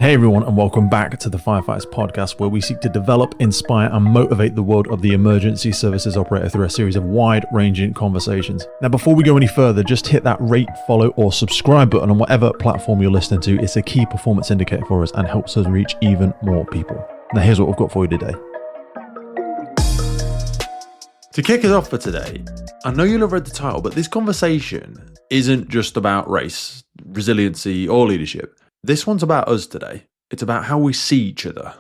Hey everyone, and welcome back to the Firefighters Podcast, where we seek to develop, inspire, and motivate the world of the emergency services operator through a series of wide-ranging conversations. Now, before we go any further, just hit that rate, follow, or subscribe button on whatever platform you're listening to. It's a key performance indicator for us and helps us reach even more people. Now, here's what we've got for you today. To kick us off for today, I know you'll have read the title, but this conversation isn't just about race, resiliency, or leadership. This one's about us today. It's about how we see each other,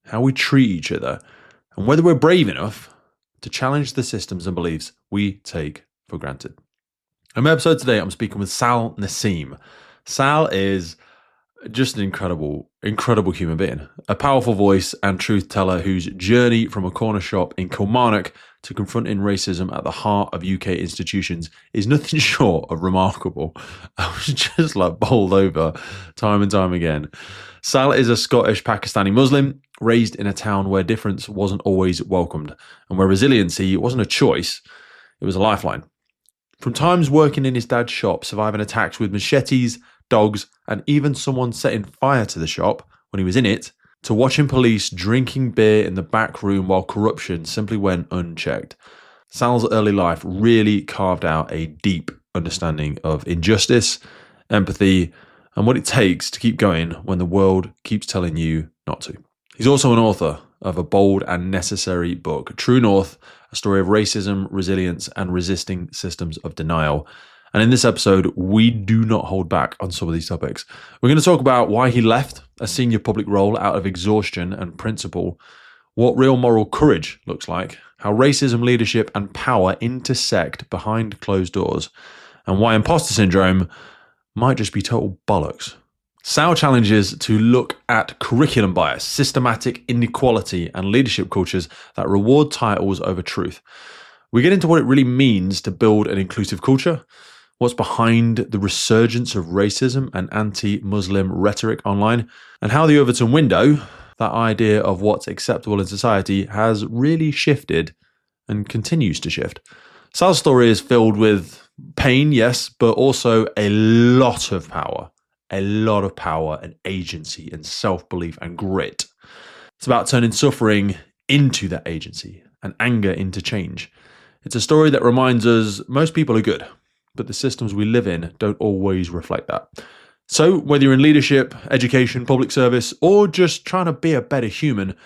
how we treat each other, and whether we're brave enough to challenge the systems and beliefs we take for granted. In my episode today, I'm speaking with Naseem. Sal is just an incredible human being, a powerful voice and truth teller whose journey from a corner shop in Kilmarnock to confronting racism at the heart of UK institutions is nothing short of remarkable. I was just bowled over time and time again. Sal is a Scottish Pakistani Muslim raised in a town where difference wasn't always welcomed and where resiliency wasn't a choice, it was a lifeline. From times working in his dad's shop, surviving attacks with machetes, dogs, and even someone setting fire to the shop when he was in it, to watching police drinking beer in the back room while corruption simply went unchecked. Sal's early life really carved out a deep understanding of injustice, empathy, and what it takes to keep going when the world keeps telling you not to. He's also an author of a bold and necessary book, True North, a story of racism, resilience, and resisting systems of denial. And in this episode, we do not hold back on some of these topics. We're going to talk about why he left a senior public role out of exhaustion and principle, what real moral courage looks like, how racism, leadership, and power intersect behind closed doors, and why imposter syndrome might just be total bollocks. Sal challenges to look at curriculum bias, systematic inequality, and leadership cultures that reward titles over truth. We get into what it really means to build an inclusive culture, what's behind the resurgence of racism and anti-Muslim rhetoric online, and how the Overton Window, that idea of what's acceptable in society, has really shifted and continues to shift. Sal's story is filled with pain, yes, but also a lot of power and agency and self-belief and grit. It's about turning suffering into that agency and anger into change. It's a story that reminds us most people are good, but the systems we live in don't always reflect that. So whether you're in leadership, education, public service, or just trying to be a better human,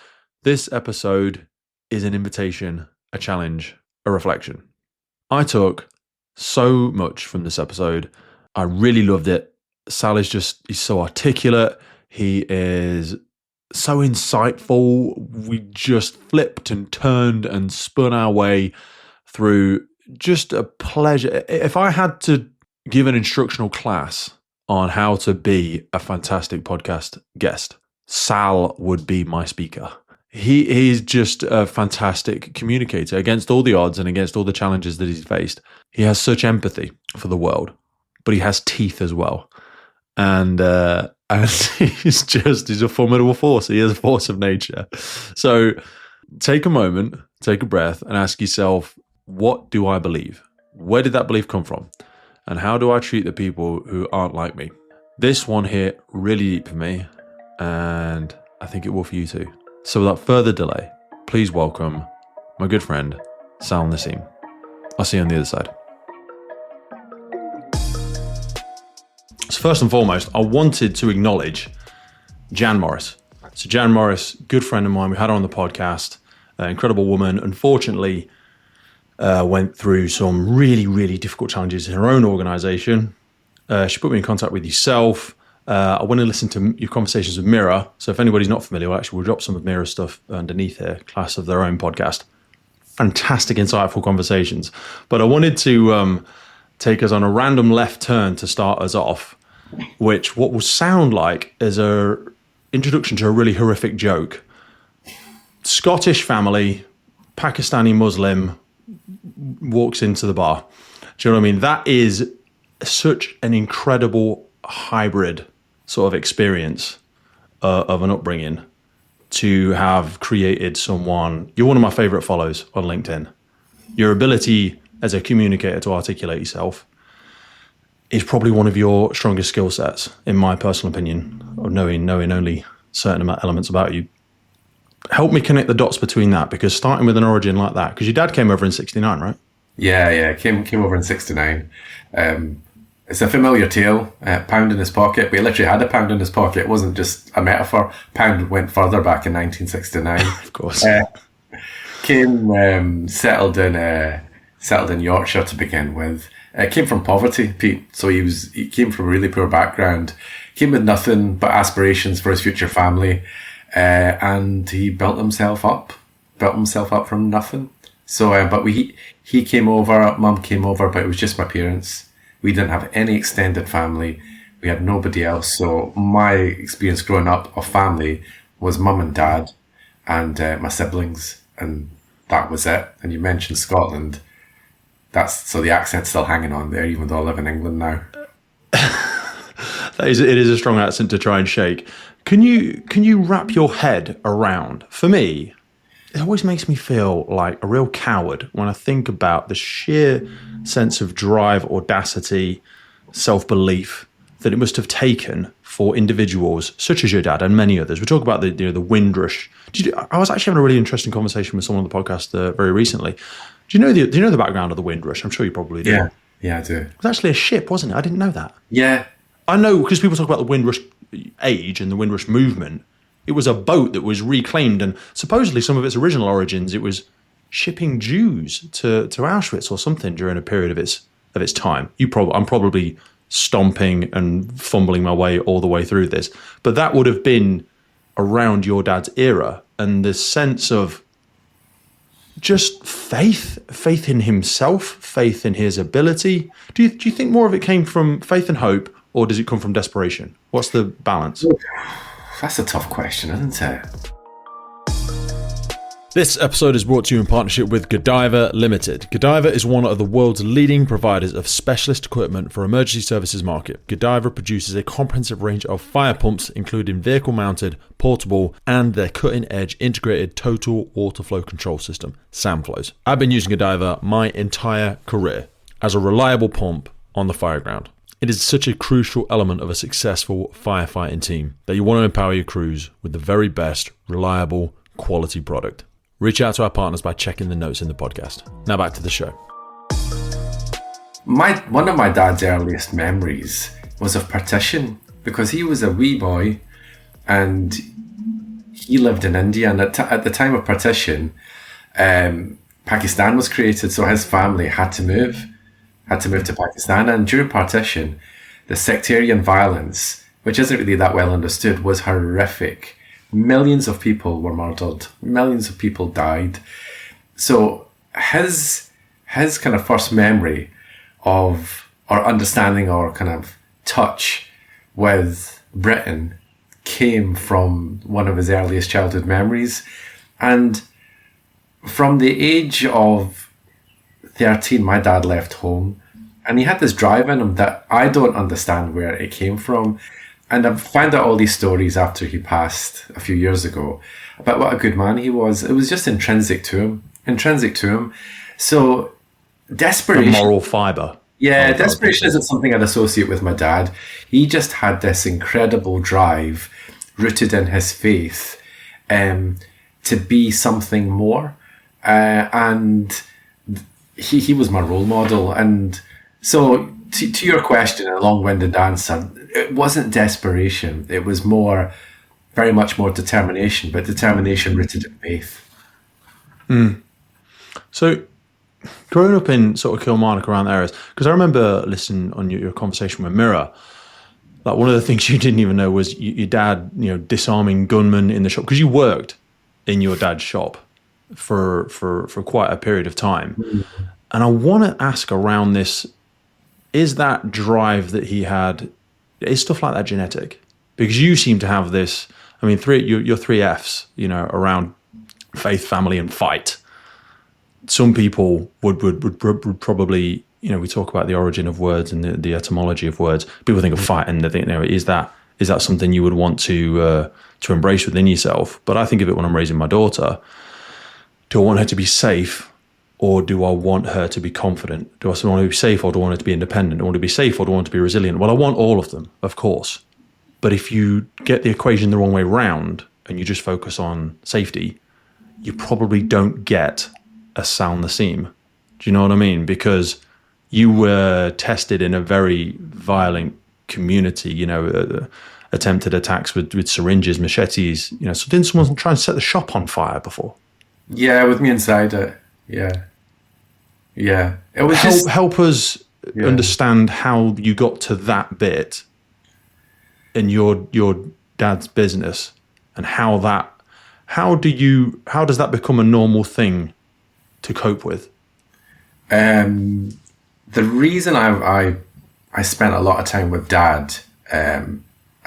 this episode is an invitation, a challenge, a reflection. I took so much from this episode. I really loved it. Sal he's so articulate. He is so insightful. We just flipped and turned and spun our way through. Just a pleasure. If I had to give an instructional class on how to be a fantastic podcast guest, Sal would be my speaker. He's just a fantastic communicator against all the odds and against all the challenges that he's faced. He has such empathy for the world, but he has teeth as well. And he's a formidable force. He is a force of nature. So take a moment, take a breath, and ask yourself, what do I believe? Where did that belief come from? And how do I treat the people who aren't like me? This one hit really deep for me, and I think it will for you too. So without further delay, please welcome my good friend, Sal Naseem. I'll see you on the other side. So first and foremost, I wanted to acknowledge Jan Morris. So Jan Morris, good friend of mine, we had her on the podcast, an incredible woman. Unfortunately, went through some really, really difficult challenges in her own organisation. She put me in contact with yourself. I want to listen to your conversations with Mira. So if anybody's not familiar, we'll drop some of Mira's stuff underneath here, class of their own podcast. Fantastic, insightful conversations. But I wanted to take us on a random left turn to start us off, what will sound like as a introduction to a really horrific joke. Scottish family, Pakistani Muslim, walks into the bar. Do you know what I mean? That is such an incredible hybrid sort of experience of an upbringing to have created someone. You're one of my favorite follows on LinkedIn. Your ability as a communicator to articulate yourself is probably one of your strongest skill sets, in my personal opinion, of knowing only certain elements about you. Help me connect the dots between that, because starting with an origin like that, because your dad came over in 69, right? Yeah, came over in 69. It's a familiar tale. Pound in his pocket. We literally had a pound in his pocket. It wasn't just a metaphor. Pound went further back in 1969. Of course. Came settled in Yorkshire to begin with. Came from poverty, Pete. So he came from a really poor background. Came with nothing but aspirations for his future family, and he built himself up from nothing. So, but he came over, Mum came over, but it was just my parents. We didn't have any extended family. We had nobody else. So my experience growing up of family was Mum and Dad and my siblings, and that was it. And you mentioned Scotland. So the accent's still hanging on there, even though I live in England now. It is a strong accent to try and shake. Can you wrap your head around? For me, it always makes me feel like a real coward when I think about the sheer sense of drive, audacity, self-belief that it must have taken for individuals such as your dad and many others. We talk about the Windrush. I was actually having a really interesting conversation with someone on the podcast very recently. Do you know the background of the Windrush? I'm sure you probably do. Yeah, I do. It was actually a ship, wasn't it? I didn't know that. Yeah. I know, because people talk about the Windrush age and the Windrush movement. It was a boat that was reclaimed, and supposedly some of its original origins, it was shipping Jews to Auschwitz or something during a period of its time. I'm probably stomping and fumbling my way all the way through this, but that would have been around your dad's era, and the sense of just faith in himself, faith in his ability. Do you think more of it came from faith and hope, or does it come from desperation? What's the balance? That's a tough question, isn't it? This episode is brought to you in partnership with Godiva Limited. Godiva is one of the world's leading providers of specialist equipment for emergency services market. Godiva produces a comprehensive range of fire pumps, including vehicle-mounted, portable, and their cutting-edge integrated total water flow control system, SAMFlows. I've been using Godiva my entire career as a reliable pump on the fire ground. It is such a crucial element of a successful firefighting team that you want to empower your crews with the very best, reliable, quality product. Reach out to our partners by checking the notes in the podcast. Now back to the show. One of my dad's earliest memories was of partition, because he was a wee boy and he lived in India, and at the time of partition, Pakistan was created, so his family had to move to Pakistan. And during partition, the sectarian violence, which isn't really that well understood, was horrific. Millions of people were murdered. Millions of people died. So his kind of first memory of, or understanding, or kind of touch with Britain came from one of his earliest childhood memories. And from the age of 13, my dad left home, and he had this drive in him that I don't understand where it came from. And I've found out all these stories after he passed a few years ago about what a good man he was. It was just intrinsic to him. So desperation. The moral fibre. Yeah, desperation isn't something I'd associate with my dad. He just had this incredible drive rooted in his faith to be something more. And he was my role model. And so to your question, a long-winded answer, it wasn't desperation. It was very much more determination, but determination rooted in faith. So growing up in sort of Kilmarnock, around the areas, because I remember listening on your conversation with Mira, like one of the things you didn't even know was your dad, disarming gunmen in the shop, because you worked in your dad's shop for quite a period of time. And I want to ask around this, is that drive that he had, is stuff like that genetic? Because you seem to have this, your three Fs, around faith, family, and fight. Some people would probably, we talk about the origin of words and the etymology of words. People think of fight and they think, is that something you would want to embrace within yourself? But I think of it when I'm raising my daughter. Do I want her to be safe or do I want her to be confident? Do I want her to be safe, or do I want her to be independent? Do I want her to be safe, or do I want her to be resilient? Well, I want all of them, of course. But if you get the equation the wrong way round and you just focus on safety, you probably don't get a sound Naseem. Do you know what I mean? Because you were tested in a very violent community, attempted attacks with syringes, machetes. So didn't someone try and set the shop on fire before? Yeah, with me inside it. Yeah. It was help us understand how you got to that bit in your dad's business, and how does that become a normal thing to cope with? The reason I spent a lot of time with Dad and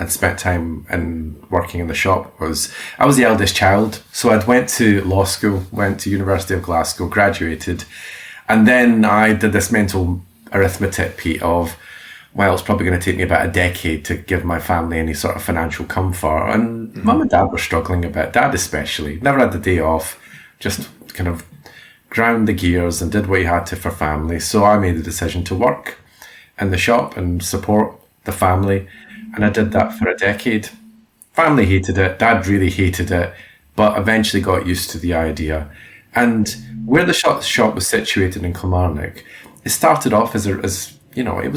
spent time working in the shop was I was the eldest child. So I'd went to law school, went to University of Glasgow, graduated, and then I did this mental arithmetic, Pete, of, well, it's probably going to take me about a decade to give my family any sort of financial comfort. And Mum and Dad were struggling a bit, Dad especially. Never had the day off, just kind of ground the gears and did what he had to for family. So I made the decision to work in the shop and support the family. And I did that for a decade. Family hated it, Dad really hated it, but eventually got used to the idea. And where the shop was situated in Kilmarnock, it started off as it was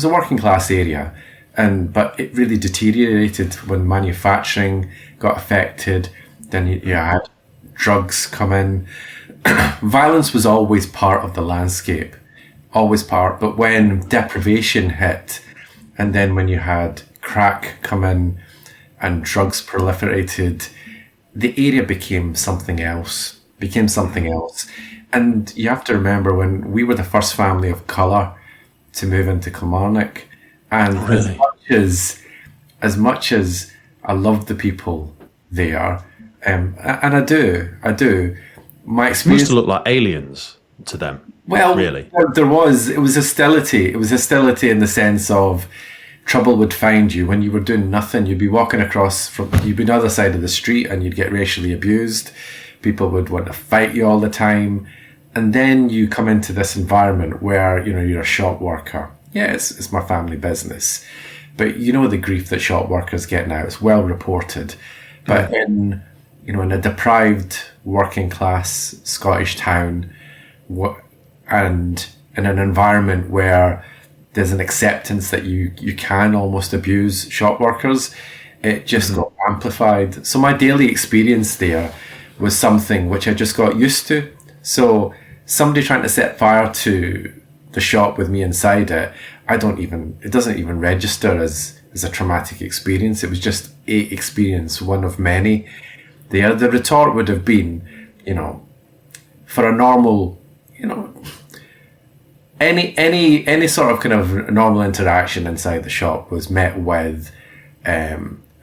a working class area, but it really deteriorated when manufacturing got affected. Then you had drugs come in. Violence was always part of the landscape, always part. But when deprivation hit, and then when you had crack come in and drugs proliferated, the area became something else. And you have to remember, when we were the first family of colour to move into Kilmarnock, and really? as much as I loved the people there, and I do, my experience used to look like aliens to them. Well, really, it was hostility. It was hostility in the sense of trouble would find you when you were doing nothing. You'd be walking you'd be on the other side of the street and you'd get racially abused. People would want to fight you all the time. And then you come into this environment where, you're a shop worker. Yeah, it's my family business. But the grief that shop workers get now, it's well reported. But in a deprived working class Scottish town, and in an environment where there's an acceptance that you can almost abuse shop workers, it just got amplified. So my daily experience there was something which I just got used to. So somebody trying to set fire to the shop with me inside it, it doesn't even register as a traumatic experience. It was just a experience, one of many. The retort would have been, for a normal, any sort of kind of normal interaction inside the shop was met with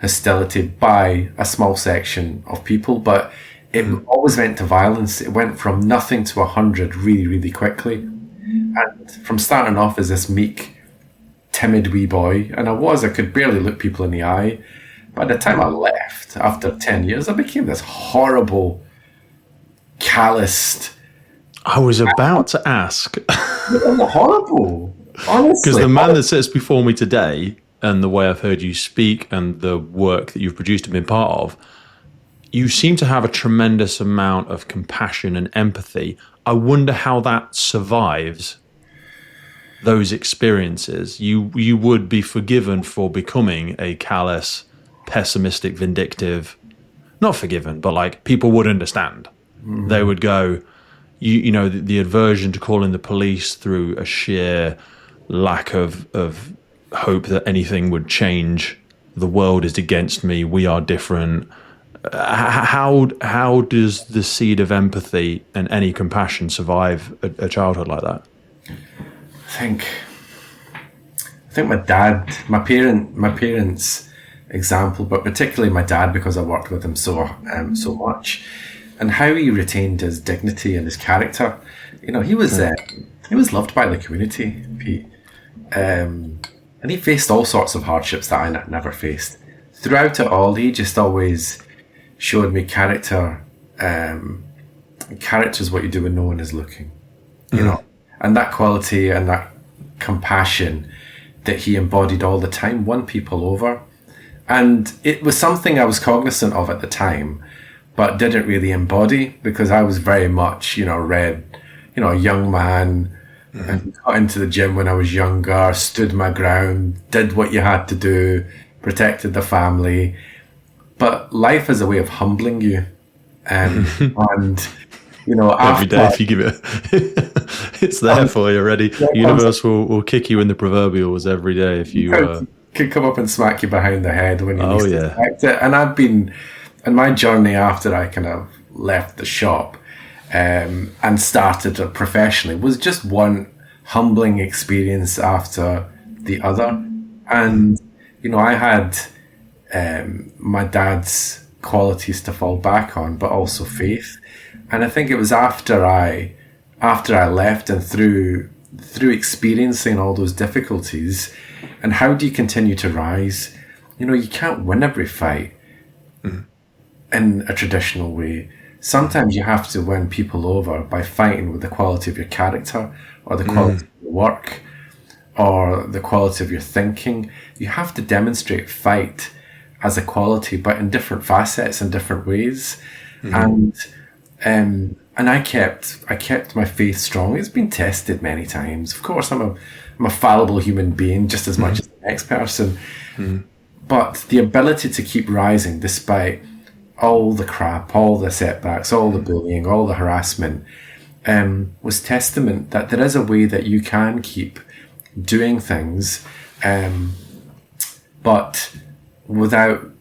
hostility by a small section of people, but it always went to violence. It went from nothing to 100 really, really quickly. And from starting off as this meek, timid wee boy, and I could barely look people in the eye. By the time I left, after 10 years, I became this horrible, calloused... I was about to ask. Horrible, honestly. Because the man that sits before me today, and the way I've heard you speak and the work that you've produced and been part of, you seem to have a tremendous amount of compassion and empathy. I wonder how that survives those experiences. You would be forgiven for becoming a callous, pessimistic, vindictive, not forgiven, but like people would understand. They would go, the aversion to calling the police through a sheer lack of hope that anything would change. The world is against me. We are different. How does the seed of empathy and any compassion survive a childhood like that? I think my parents' example, but particularly my dad, because I worked with him so much, and how he retained his dignity and his character. He was loved by the community, Pete, and he faced all sorts of hardships that I never faced. Throughout it all, he just always showed me character. Character is what you do when no one is looking. you know, and that quality and that compassion that he embodied all the time won people over. And it was something I was cognizant of at the time, but didn't really embody, because I was very much, a young man, and got into the gym when I was younger, stood my ground, did what you had to do, protected the family. But life is a way of humbling you. And every day, if you give it, it's there for you already. The universe will kick you in the proverbials every day if you could come up and smack you behind the head when you need to protect it. And I've been, in my journey after I kind of left the shop and started professionally, was just one humbling experience after the other. And I had my dad's qualities to fall back on, but also faith. And I think it was after I left, and through experiencing all those difficulties, and how do you continue to rise? You can't win every fight in a traditional way. Sometimes you have to win people over by fighting with the quality of your character, or the quality of your work, or the quality of your thinking. You have to demonstrate fight as a quality, but in different facets and different ways. And I kept my faith strong. It's been tested many times. Of course, I'm a fallible human being just as much as the next person. But the ability to keep rising despite all the crap, all the setbacks, all the bullying, all the harassment, was testament that there is a way that you can keep doing things, but without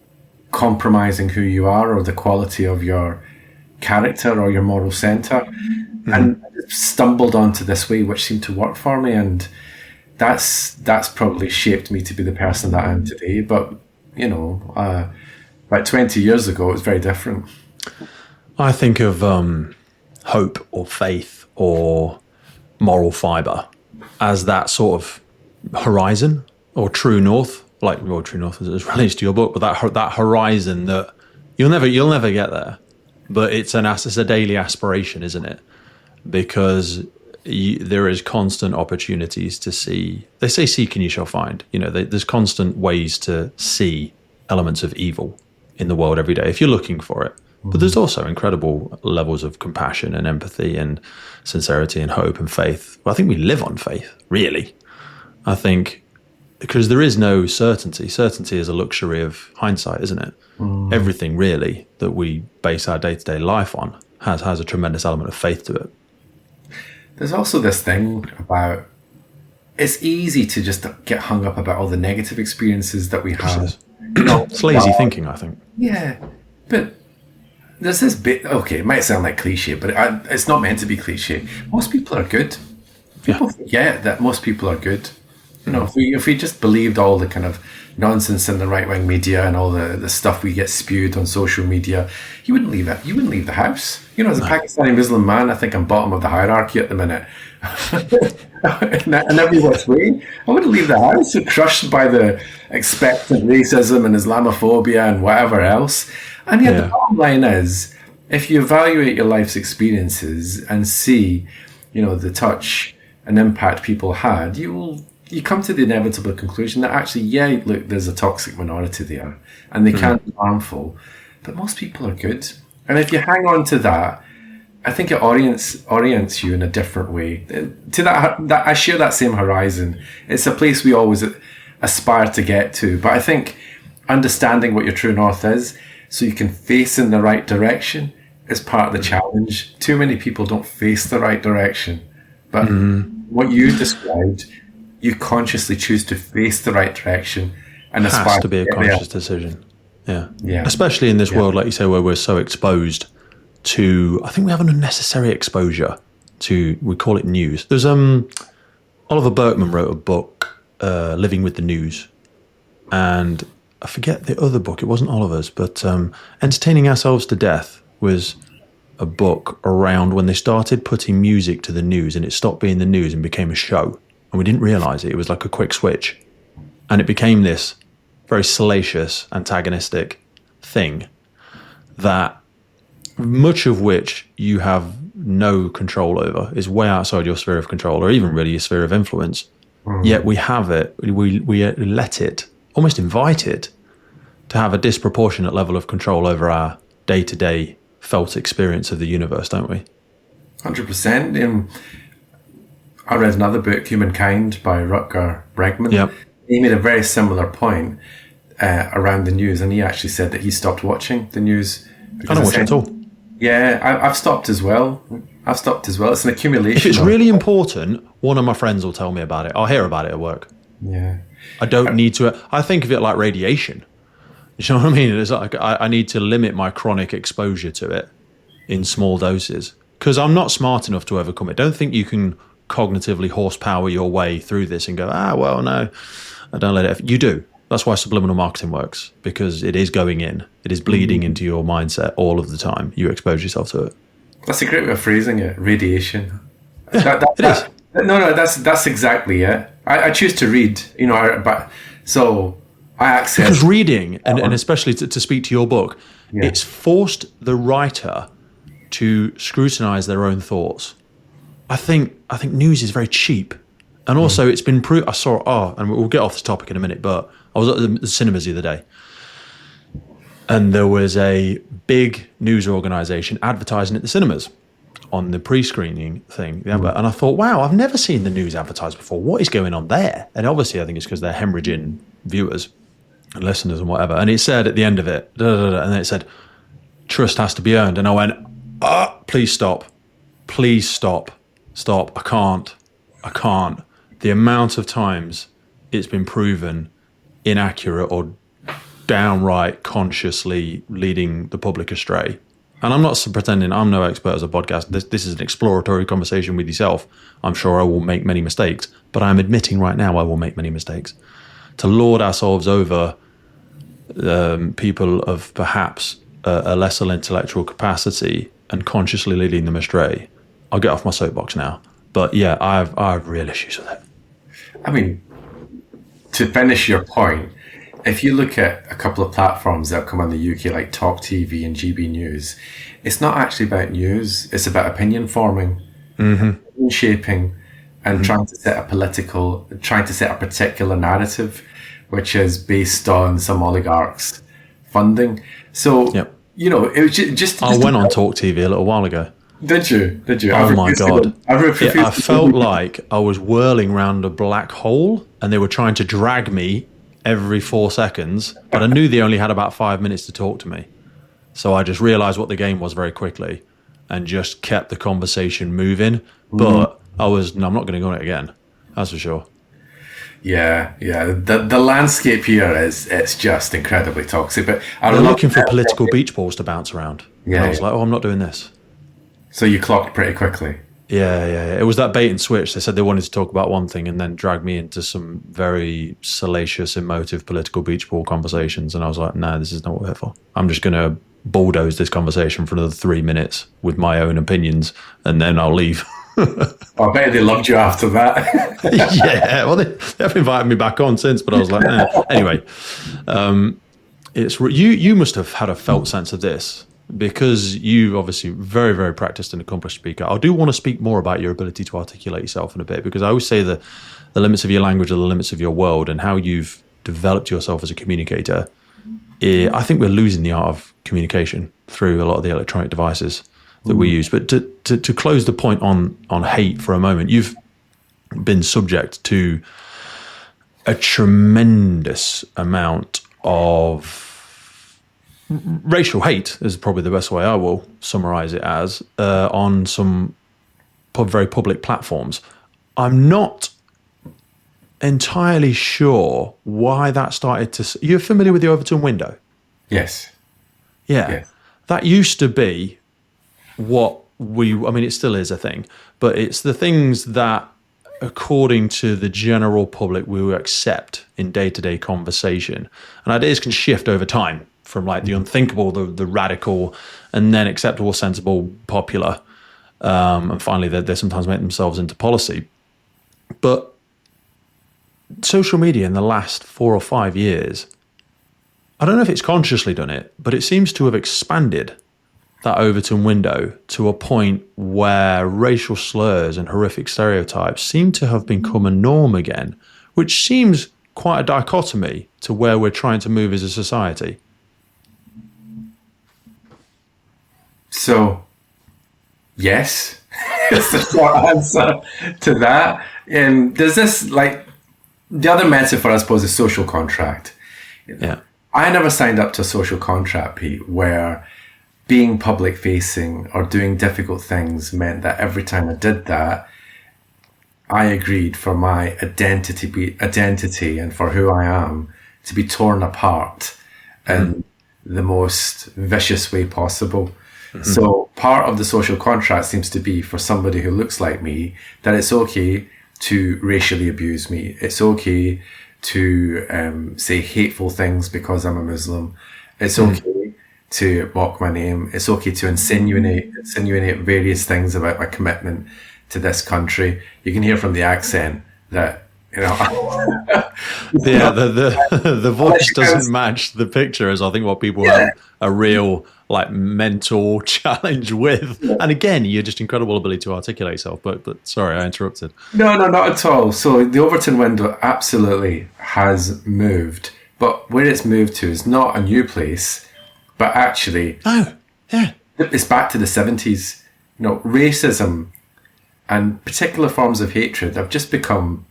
compromising who you are or the quality of your character or your moral center. And I stumbled onto this way which seemed to work for me, and that's probably shaped me to be the person that I am today. But about 20 years ago it was very different. I think of hope or faith or moral fiber as that sort of horizon or true north, true north as it relates to your book, but that horizon that you'll never get there. But it's a daily aspiration, isn't it? Because there is constant opportunities to see. They say, "Seek and you shall find." There's constant ways to see elements of evil in the world every day if you're looking for it. But there's also incredible levels of compassion and empathy and sincerity and hope and faith. Well, I think we live on faith, really. I think because there is no certainty. Certainty is a luxury of hindsight, isn't it? Everything really that we base our day-to-day life on has a tremendous element of faith to it. There's also this thing about, it's easy to just get hung up about all the negative experiences that we have. It's lazy thinking, I think. Yeah, but there's this bit, okay, it might sound like cliche, but it's not meant to be cliche. Most people are good. People forget that most people are good. If we just believed all the kind of nonsense in the right-wing media and all the stuff we get spewed on social media, you wouldn't leave it. You wouldn't leave the house. As a Pakistani Muslim man, I think I'm bottom of the hierarchy at the minute. in every which way, I wouldn't leave the house, crushed by the expectant racism and Islamophobia and whatever else. And yet the bottom line is, if you evaluate your life's experiences and see, the touch and impact people had, you come to the inevitable conclusion that actually, look, there's a toxic minority there, and they can be harmful, but most people are good. And if you hang on to that, I think it orients you in a different way. To that I share that same horizon. It's a place we always aspire to get to. But I think understanding what your true north is, so you can face in the right direction, is part of the challenge. Too many people don't face the right direction. But what you described, you consciously choose to face the right direction and aspire. It has to be a conscious decision. Yeah. Especially in this world, like you say, where we're so exposed to, I think we have an unnecessary exposure to, we call it news. There's Oliver Burkeman wrote a book, Living with the News, and I forget the other book, it wasn't Oliver's, but Entertaining Ourselves to Death was a book around when they started putting music to the news, and it stopped being the news and became a show, and we didn't realize it. It was like a quick switch, and it became this very salacious, antagonistic thing that much of which you have no control over. It's way outside your sphere of control, or even really your sphere of influence. Yet we have it. We let it, almost invite it, to have a disproportionate level of control over our day-to-day felt experience of the universe, don't we? 100%. I read another book, Humankind, by Rutger Bregman. Yep. He made a very similar point around the news, and he actually said that he stopped watching the news. I don't watch it at all. Yeah, I've stopped as well. It's an accumulation. If it's really important, one of my friends will tell me about it. I'll hear about it at work. Yeah. I don't need to. I think of it like radiation. You know what I mean? It's like I need to limit my chronic exposure to it in small doses because I'm not smart enough to overcome it. Don't think you can cognitively horsepower your way through this and go, well, no, I don't let it. You do. That's why subliminal marketing works, because it is going in. It is bleeding into your mindset all of the time. You expose yourself to it. That's a great way of phrasing it. Radiation. Yeah, it is. No, that's exactly it. I choose to read, so I access. Because reading, and especially to speak to your book, it's forced the writer to scrutinize their own thoughts. I think news is very cheap. And also it's been proved, and we'll get off this topic in a minute, but I was at the cinemas the other day and there was a big news organisation advertising at the cinemas on the pre-screening thing. And I thought, wow, I've never seen the news advertised before. What is going on there? And obviously I think it's because they're hemorrhaging viewers and listeners and whatever. And it said at the end of it, and then it said, trust has to be earned. And I went, please stop. Please stop. I can't. The amount of times it's been proven inaccurate or downright consciously leading the public astray. And I'm not pretending I'm no expert as a podcast. This is an exploratory conversation with yourself. I'm sure I will make many mistakes, but I'm admitting right now I will make many mistakes. To lord ourselves over people of perhaps a lesser intellectual capacity and consciously leading them astray. I'll get off my soapbox now. But yeah, I have real issues with it. I mean, to finish your point, if you look at a couple of platforms that come on the UK, like Talk TV and GB News, it's not actually about news. It's about opinion forming, opinion shaping, and trying to set a particular narrative, which is based on some oligarchs' funding. So, it was just I went on Talk TV a little while ago. Did you? Oh my God. I felt like I was whirling round a black hole and they were trying to drag me every 4 seconds, but I knew they only had about 5 minutes to talk to me. So I just realized what the game was very quickly and just kept the conversation moving. But I'm not going to go on it again. That's for sure. Yeah. The landscape here it's just incredibly toxic. But they're looking for political beach balls to bounce around. Yeah. And I was like, I'm not doing this. So you clocked pretty quickly. Yeah. It was that bait and switch. They said they wanted to talk about one thing and then drag me into some very salacious, emotive political beach ball conversations. And I was like, no, this is not what we're here for. I'm just going to bulldoze this conversation for another 3 minutes with my own opinions and then I'll leave. I bet they loved you after that. Yeah, well, they've invited me back on since, but I was like, nah. Anyway, you must have had a felt sense of this. Because you obviously very, very practiced and accomplished speaker. I do want to speak more about your ability to articulate yourself in a bit, because I always say that the limits of your language are the limits of your world, and how you've developed yourself as a communicator. I think we're losing the art of communication through a lot of the electronic devices that we use. But to close the point on hate for a moment, you've been subject to a tremendous amount of racial hate is probably the best way I will summarize it as, on some very public platforms. I'm not entirely sure why that started to... You're familiar with the Overton Window? Yes. Yeah. That used to be it still is a thing, but it's the things that, according to the general public, we will accept in day-to-day conversation. And ideas can shift over time, from like the unthinkable, the radical, and then acceptable, sensible, popular. And finally, they sometimes make themselves into policy. But social media in the last 4 or 5 years, I don't know if it's consciously done it, but it seems to have expanded that Overton window to a point where racial slurs and horrific stereotypes seem to have become a norm again, which seems quite a dichotomy to where we're trying to move as a society. So, yes, is the short answer to that. And there's this, like, the other metaphor, I suppose, is social contract. Yeah. I never signed up to a social contract, Pete, where being public facing or doing difficult things meant that every time I did that, I agreed for my identity and for who I am to be torn apart in the most vicious way possible. So part of the social contract seems to be, for somebody who looks like me, that it's okay to racially abuse me. It's okay to say hateful things because I'm a Muslim. It's okay to mock my name. It's okay to insinuate various things about my commitment to this country. You can hear from the accent that, you know. Yeah, the voice doesn't match the picture, as I think what people have a real like mental challenge with. And again, you're just incredible ability to articulate yourself. But sorry, I interrupted. No, not at all. So the Overton window absolutely has moved, but where it's moved to is not a new place, but actually, it's back to the 70s. You know, racism and particular forms of hatred have just become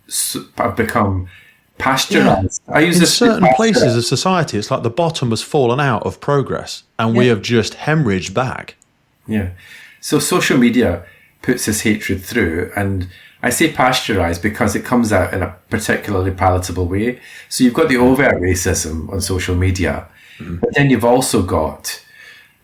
pasteurized. Yeah. In certain places of society, it's like the bottom has fallen out of progress and we have just hemorrhaged back. Yeah. So social media puts this hatred through, and I say pasteurized because it comes out in a particularly palatable way. So you've got the overt racism on social media, but then you've also got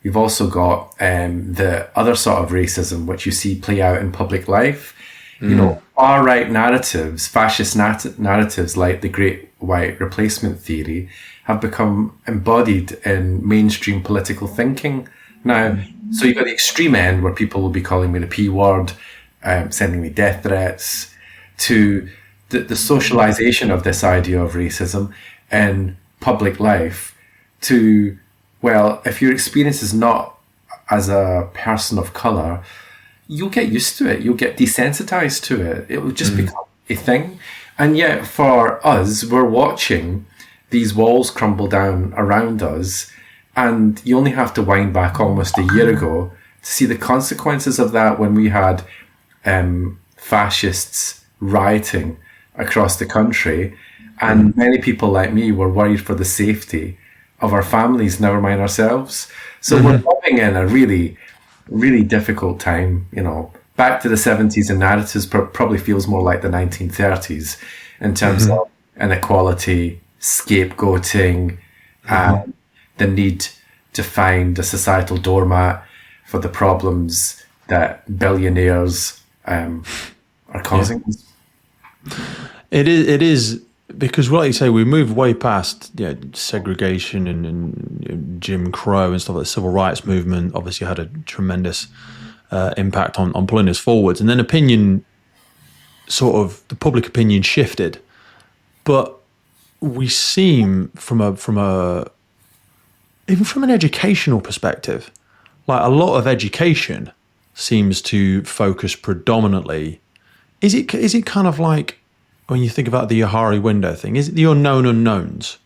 the other sort of racism which you see play out in public life. You know, far-right narratives, fascist narratives like the Great White Replacement Theory have become embodied in mainstream political thinking now. So you've got the extreme end where people will be calling me the P word, sending me death threats, to the socialization of this idea of racism in public life to, well, if your experience is not as a person of colour, you'll get used to it. You'll get desensitized to it. It will just become a thing. And yet for us, we're watching these walls crumble down around us. And you only have to wind back almost a year ago to see the consequences of that when we had fascists rioting across the country. And many people like me were worried for the safety of our families, never mind ourselves. So we're living in a really, really difficult time. You know, back to the 70s and narratives probably feels more like the 1930s in terms of inequality, scapegoating, the need to find a societal doormat for the problems that billionaires are causing. It is because, like you say, we moved way past segregation and Jim Crow and stuff like the civil rights movement. Obviously, had a tremendous impact on pulling us forwards, and then opinion, sort of the public opinion shifted, but we seem from even from an educational perspective, like a lot of education seems to focus predominantly. Is it kind of like when you think about the Johari window thing? Is it the unknown unknowns,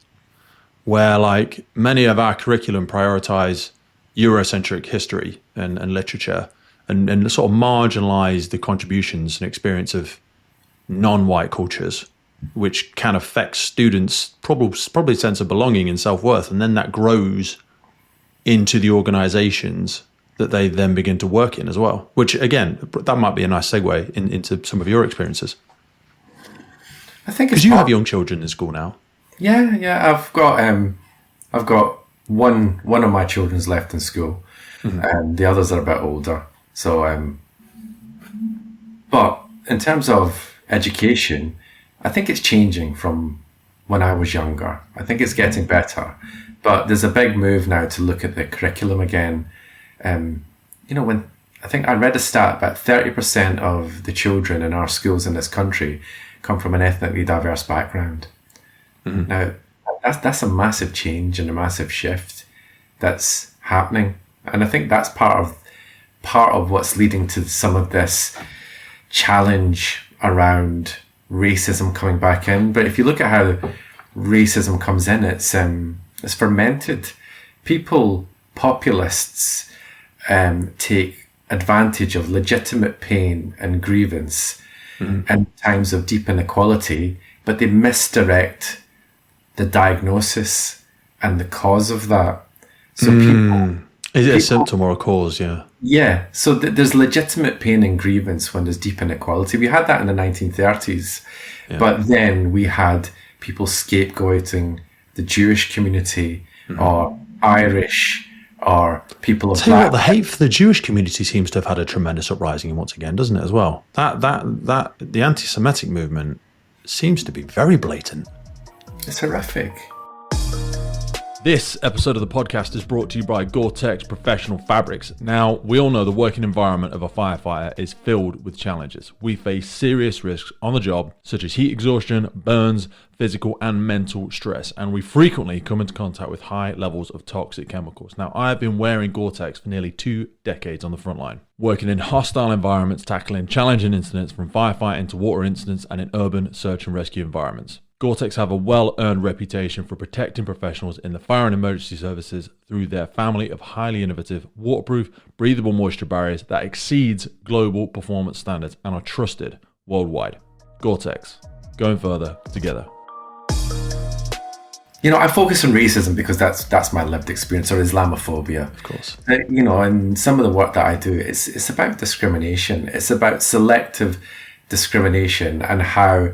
where like many of our curriculum prioritize Eurocentric history and literature and sort of marginalize the contributions and experience of non-white cultures, which can affect students' probably sense of belonging and self-worth, and then that grows into the organizations that they then begin to work in as well, which again, that might be a nice segue into some of your experiences. I think because you have young children in school now. Yeah, I've got one of my children's left in school, and the others are a bit older. So, but in terms of education, I think it's changing from when I was younger. I think it's getting better, but there's a big move now to look at the curriculum again. When I think I read a stat, about 30% of the children in our schools in this country come from an ethnically diverse background. Now, that's a massive change and a massive shift that's happening. And I think that's part of what's leading to some of this challenge around racism coming back in. But if you look at how racism comes in, it's fermented. Populists take advantage of legitimate pain and grievance in times of deep inequality, but they misdirect the diagnosis and the cause of that. So Is it a symptom or a cause? Yeah. Yeah. So there's legitimate pain and grievance when there's deep inequality. We had that in the 1930s, but then we had people scapegoating the Jewish community or Irish or people of black. The hate for the Jewish community seems to have had a tremendous uprising once again, doesn't it? As well, that the anti-Semitic movement seems to be very blatant. It's horrific. This episode of the podcast is brought to you by Gore-Tex Professional Fabrics. Now, we all know the working environment of a firefighter is filled with challenges. We face serious risks on the job, such as heat exhaustion, burns, physical and mental stress, and we frequently come into contact with high levels of toxic chemicals. Now, I have been wearing Gore-Tex for nearly 2 decades on the front line, working in hostile environments, tackling challenging incidents from firefighting to water incidents and in urban search and rescue environments. Gore-Tex have a well-earned reputation for protecting professionals in the fire and emergency services through their family of highly innovative, waterproof, breathable moisture barriers that exceeds global performance standards and are trusted worldwide. Gore-Tex, going further together. You know, I focus on racism because that's my lived experience, or Islamophobia. Of course. You know, and some of the work that I do, it's about discrimination. It's about selective discrimination and how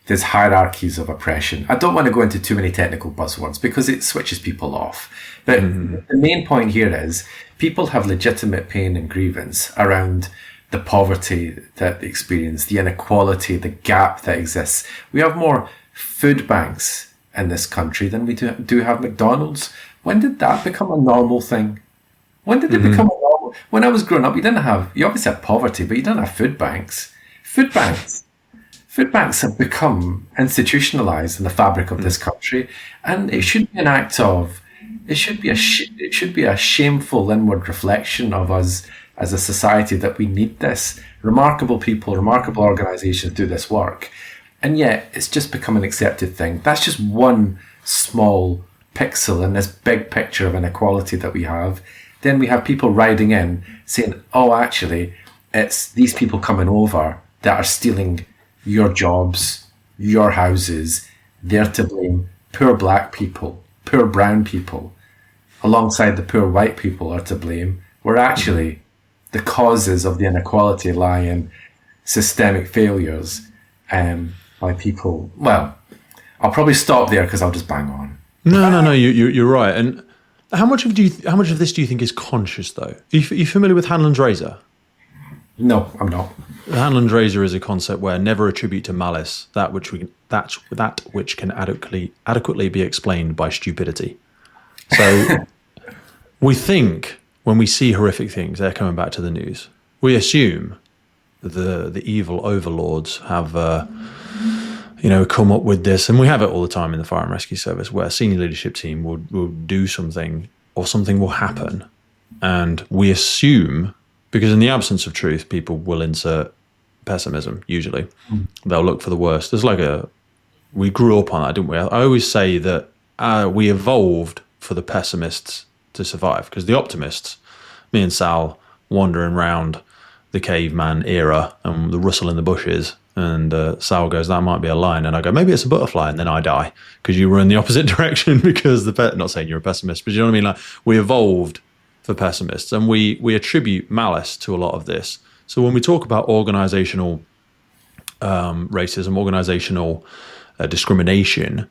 there's hierarchies of oppression. I don't want to go into too many technical buzzwords because it switches people off. But the main point here is people have legitimate pain and grievance around the poverty that they experience, the inequality, the gap that exists. We have more food banks in this country than we do have McDonald's. When did that become a normal thing? When did it become a normal? When I was growing up, you obviously had poverty, but you didn't have food banks. Food banks have become institutionalized in the fabric of this country, and it should be it should be a shameful inward reflection of us as a society that we need this. Remarkable people, remarkable organizations do this work, and yet it's just become an accepted thing. That's just one small pixel in this big picture of inequality that we have. Then we have people riding in saying, oh, actually, it's these people coming over that are stealing your jobs, your houses. They're to blame. Poor black people, poor brown people, alongside the poor white people are to blame. Where actually the causes of the inequality lie in systemic failures by people. Well, I'll probably stop there because I'll just bang on. No, you're right. And how much of this do you think is conscious, though? Are you familiar with Hanlon's razor? No, I'm not. Hanlon's razor is a concept where never attribute to malice that which can adequately be explained by stupidity. So we think when we see horrific things, they're coming back to the news. We assume the evil overlords have come up with this, and we have it all the time in the fire and rescue service, where a senior leadership team will do something or something will happen, and we assume. Because in the absence of truth, people will insert pessimism, usually. They'll look for the worst. We grew up on that, didn't we? I always say that we evolved for the pessimists to survive, because the optimists, me and Sal, wandering around the caveman era and the rustle in the bushes, and Sal goes, that might be a lion, and I go, maybe it's a butterfly, and then I die, because you were in the opposite direction, because not saying you're a pessimist, but you know what I mean? Like, we evolved for pessimists, and we attribute malice to a lot of this. So when we talk about organizational racism, organizational discrimination,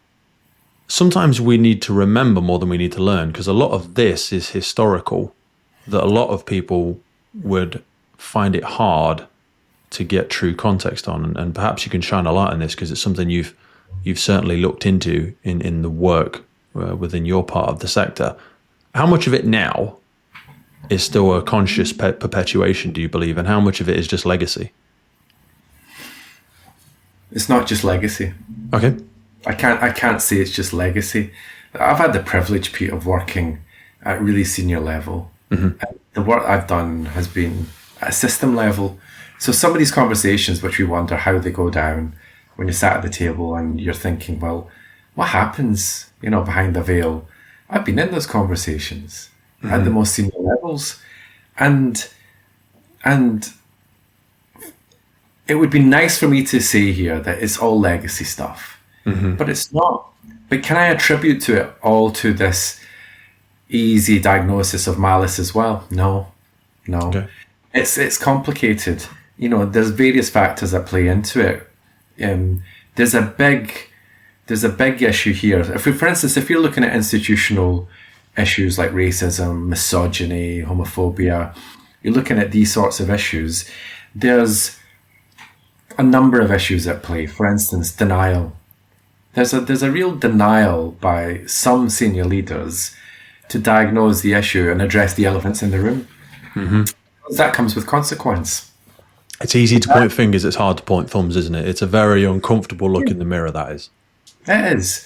sometimes we need to remember more than we need to learn, because a lot of this is historical, that a lot of people would find it hard to get true context on, and perhaps you can shine a light on this, because it's something you've certainly looked into in the work within your part of the sector. How much of it now is still a conscious perpetuation, do you believe, and how much of it is just legacy? It's not just legacy. Okay. I can't say it's just legacy. I've had the privilege, Pete, of working at really senior level Mm-hmm. And the work I've done has been at a system level. So some of these conversations, which we wonder how they go down when you're sat at the table and you're thinking, well, what happens, behind the veil? I've been in those conversations at the most senior levels, and it would be nice for me to say here that it's all legacy stuff, but it's not. But can I attribute to it all to this easy diagnosis of malice as well? No. Okay. It's complicated. There's various factors that play into it. There's a big issue here. For instance, if you're looking at institutional issues like racism, misogyny, homophobia, you're looking at these sorts of issues. There's a number of issues at play. For instance, denial. There's a real denial by some senior leaders to diagnose the issue and address the elephants in the room. That comes with consequence. It's easy to point fingers. It's hard to point thumbs, isn't it? It's a very uncomfortable look in the mirror, that is. It is.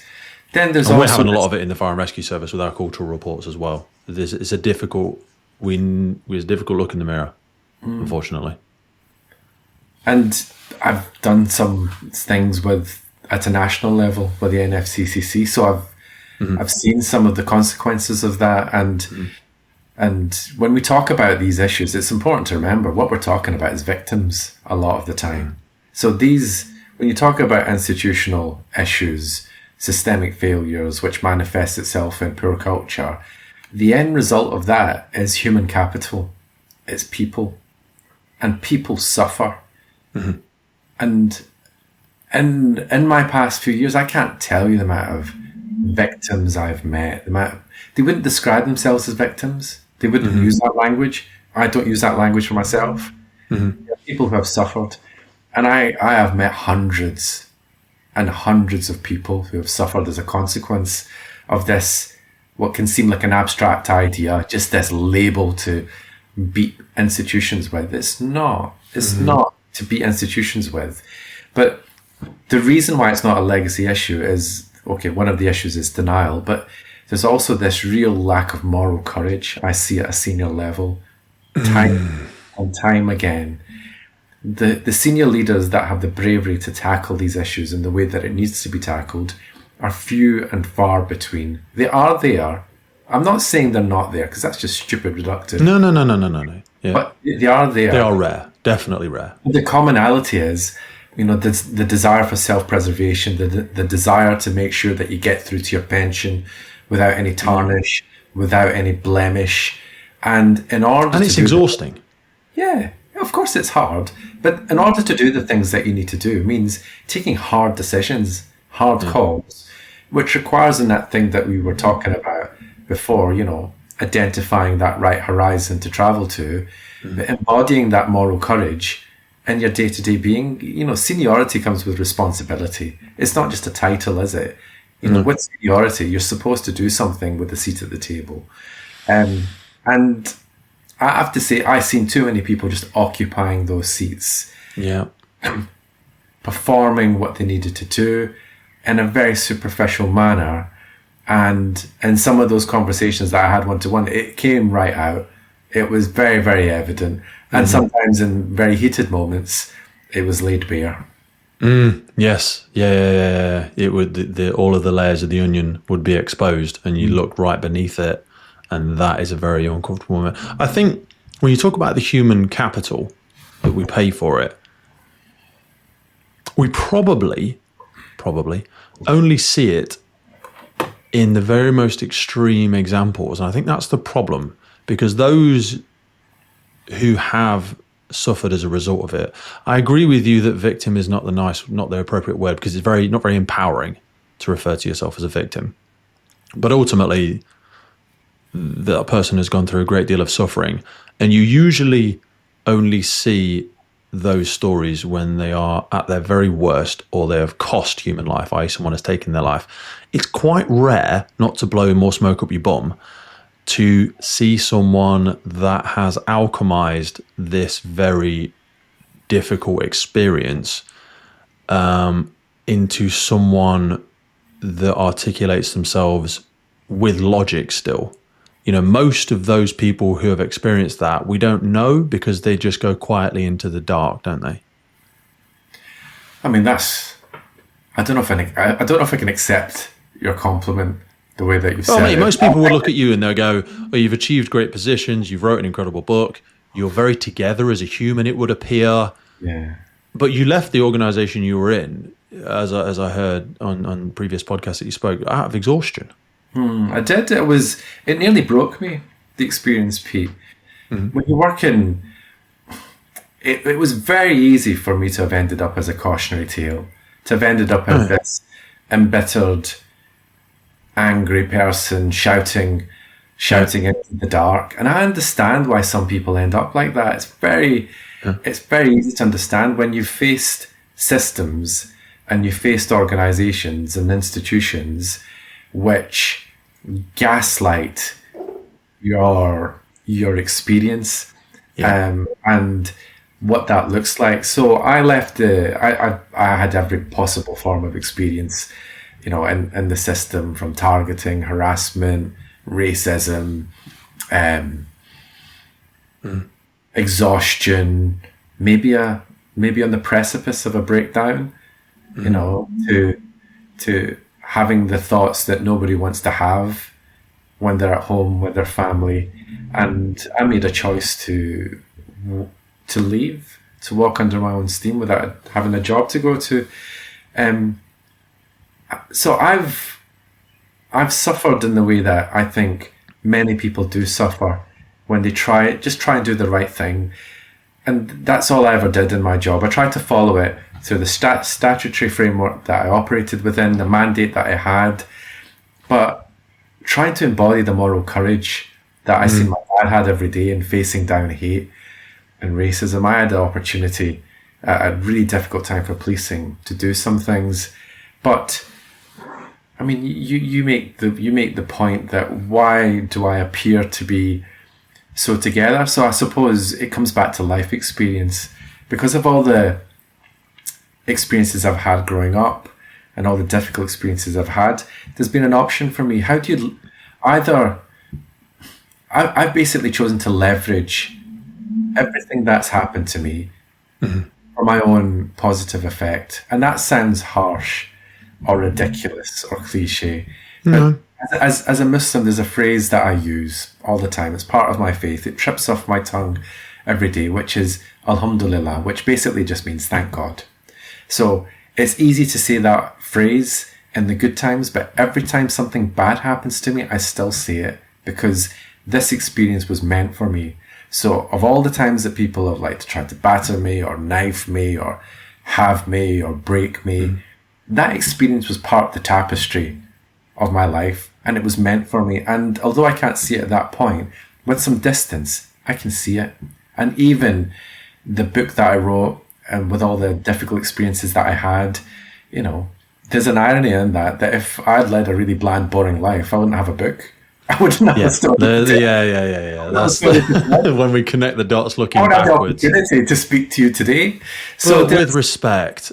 Then there's and also... we're having a lot of it in the Fire and Rescue Service with our cultural reports as well. It's a difficult look in the mirror, unfortunately. And I've done some things at a national level with the NFCCC, so I've seen some of the consequences of that. And when we talk about these issues, it's important to remember what we're talking about is victims a lot of the time. So when you talk about institutional issues, systemic failures, which manifests itself in poor culture, the end result of that is human capital. It's people. And people suffer. And in my past few years, I can't tell you the amount of victims I've met. They wouldn't describe themselves as victims. They wouldn't use that language. I don't use that language for myself. People who have suffered. And I have met hundreds and hundreds of people who have suffered as a consequence of this, what can seem like an abstract idea, just this label to beat institutions with. It's not. It's not to beat institutions with. But the reason why it's not a legacy issue is, okay, one of the issues is denial, but there's also this real lack of moral courage I see at a senior level, time and time again. The senior leaders that have the bravery to tackle these issues in the way that it needs to be tackled are few and far between. They are there. I'm not saying they're not there, because that's just stupid reductive. No. Yeah. But they are there. They are rare. Definitely rare. The commonality is, the desire for self-preservation, the desire to make sure that you get through to your pension without any tarnish, without any blemish. And in order And it's exhausting. Yeah, of course it's hard. But in order to do the things that you need to do means taking hard decisions, hard calls, which requires in that thing that we were talking about before, identifying that right horizon to travel to, but embodying that moral courage in your day-to-day being. Seniority comes with responsibility. It's not just a title, is it? With seniority, you're supposed to do something with the seat at the table. And I have to say, I've seen too many people just occupying those seats. Yeah. Performing what they needed to do in a very superficial manner. And in some of those conversations that I had one-to-one, it came right out. It was very, very evident. And sometimes in very heated moments, it was laid bare. Yes. Yeah. It would, all of the layers of the onion would be exposed, and you look right beneath it. And that is a very uncomfortable moment. I think when you talk about the human capital that we pay for it, we probably only see it in the very most extreme examples. And I think that's the problem, because those who have suffered as a result of it, I agree with you that victim is not the appropriate word, because it's not very empowering to refer to yourself as a victim. But ultimately, that person has gone through a great deal of suffering, and you usually only see those stories when they are at their very worst, or they have cost human life, i.e. someone has taken their life. It's quite rare, not to blow more smoke up your bum, to see someone that has alchemized this very difficult experience into someone that articulates themselves with logic still, most of those people who have experienced that, we don't know because they just go quietly into the dark, don't they? I mean, I don't know if I can accept your compliment the way that you've said it. Most people will look at you and they'll go, "Oh, you've achieved great positions. You've wrote an incredible book. You're very together as a human, it would appear." Yeah. But you left the organisation you were in, as I heard on previous podcasts that you spoke, out of exhaustion. I did. It nearly broke me, the experience, Pete. When you work in, it was very easy for me to have ended up as a cautionary tale, to have ended up as this embittered, angry person shouting into the dark. And I understand why some people end up like that. It's very easy to understand when you've faced systems and you faced organizations and institutions which gaslight your experience and what that looks like. So I left I had every possible form of experience, in the system, from targeting, harassment, racism, exhaustion, maybe on the precipice of a breakdown, to having the thoughts that nobody wants to have when they're at home with their family. And I made a choice to leave, to walk under my own steam without having a job to go to. So I've suffered in the way that I think many people do suffer when they try and do the right thing. And that's all I ever did in my job. I tried to follow it through the statutory framework that I operated within, the mandate that I had, but trying to embody the moral courage that I see my dad had every day in facing down hate and racism. I had the opportunity at a really difficult time for policing to do some things, but I mean, you make the point that why do I appear to be so together? So I suppose it comes back to life experience. Because of all the experiences I've had growing up and all the difficult experiences I've had, there's been an option for me. How do you I've basically chosen to leverage everything that's happened to me for my own positive effect. And that sounds harsh or ridiculous or cliche. But as a Muslim, there's a phrase that I use all the time. It's part of my faith. It trips off my tongue every day, which is Alhamdulillah, which basically just means thank God. So it's easy to say that phrase in the good times, but every time something bad happens to me, I still say it because this experience was meant for me. So of all the times that people have like to try to batter me or knife me or have me or break me, that experience was part of the tapestry of my life and it was meant for me. And although I can't see it at that point, with some distance, I can see it. And even the book that I wrote and with all the difficult experiences that I had, there's an irony in that if I'd led a really bland, boring life, I wouldn't have a book. I wouldn't have a story. That's when we connect the dots looking backwards. I would have the opportunity to speak to you today. So with respect,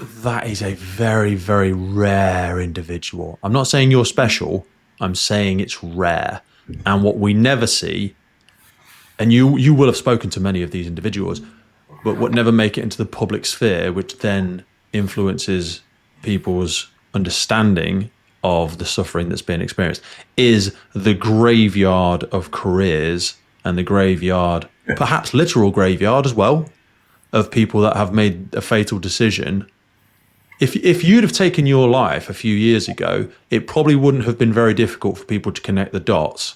that is a very, very rare individual. I'm not saying you're special. I'm saying it's rare. And what we never see, and you will have spoken to many of these individuals, but what never make it into the public sphere, which then influences people's understanding of the suffering that's being experienced, is the graveyard of careers and the graveyard, perhaps literal graveyard as well, of people that have made a fatal decision. If you'd have taken your life a few years ago, it probably wouldn't have been very difficult for people to connect the dots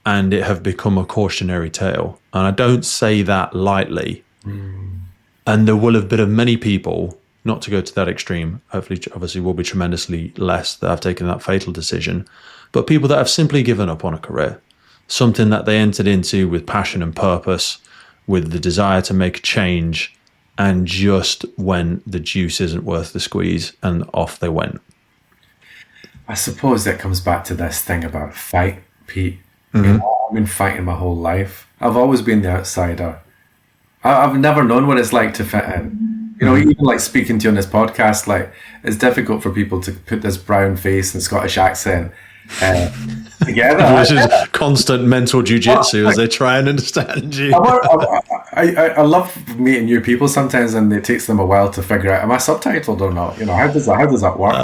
and it have become a cautionary tale. And I don't say that lightly. And there will have been many people, not to go to that extreme, hopefully, obviously will be tremendously less that have taken that fatal decision, but people that have simply given up on a career, something that they entered into with passion and purpose, with the desire to make a change, and just when the juice isn't worth the squeeze, and off they went. I suppose that comes back to this thing about fight, Pete. I've been fighting my whole life. I've always been the outsider. I've never known what it's like to fit in. Even like speaking to you on this podcast, like it's difficult for people to put this brown face and Scottish accent together. This is constant mental jujitsu as they try and understand you. I love meeting new people sometimes, and it takes them a while to figure out, am I subtitled or not? How does that work?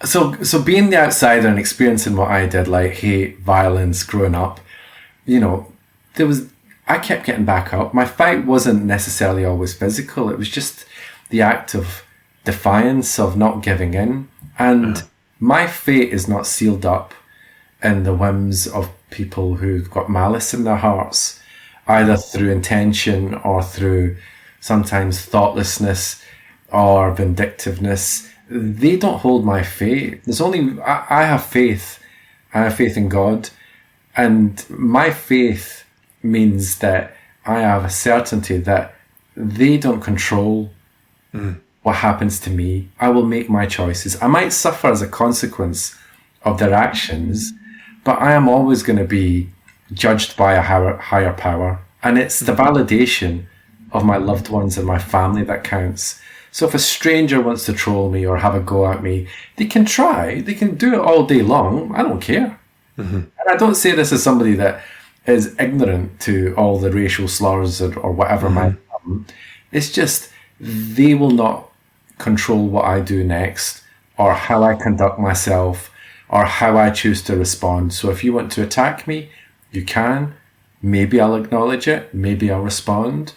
So being the outsider and experiencing what I did, like hate, violence, growing up, I kept getting back up. My fight wasn't necessarily always physical. It was just the act of defiance, of not giving in. And my fate is not sealed up in the whims of people who've got malice in their hearts, either through intention or through sometimes thoughtlessness or vindictiveness. They don't hold my fate. I have faith. I have faith in God. And my faith means that I have a certainty that they don't control what happens to me. I will make my choices. I might suffer as a consequence of their actions, but I am always going to be judged by a higher power. And it's the validation of my loved ones and my family that counts. So if a stranger wants to troll me or have a go at me, they can try. They can do it all day long. I don't care. And I don't say this as somebody that is ignorant to all the racial slurs or whatever might happen. It's just they will not control what I do next or how I conduct myself or how I choose to respond. So if you want to attack me, you can. Maybe I'll acknowledge it. Maybe I'll respond.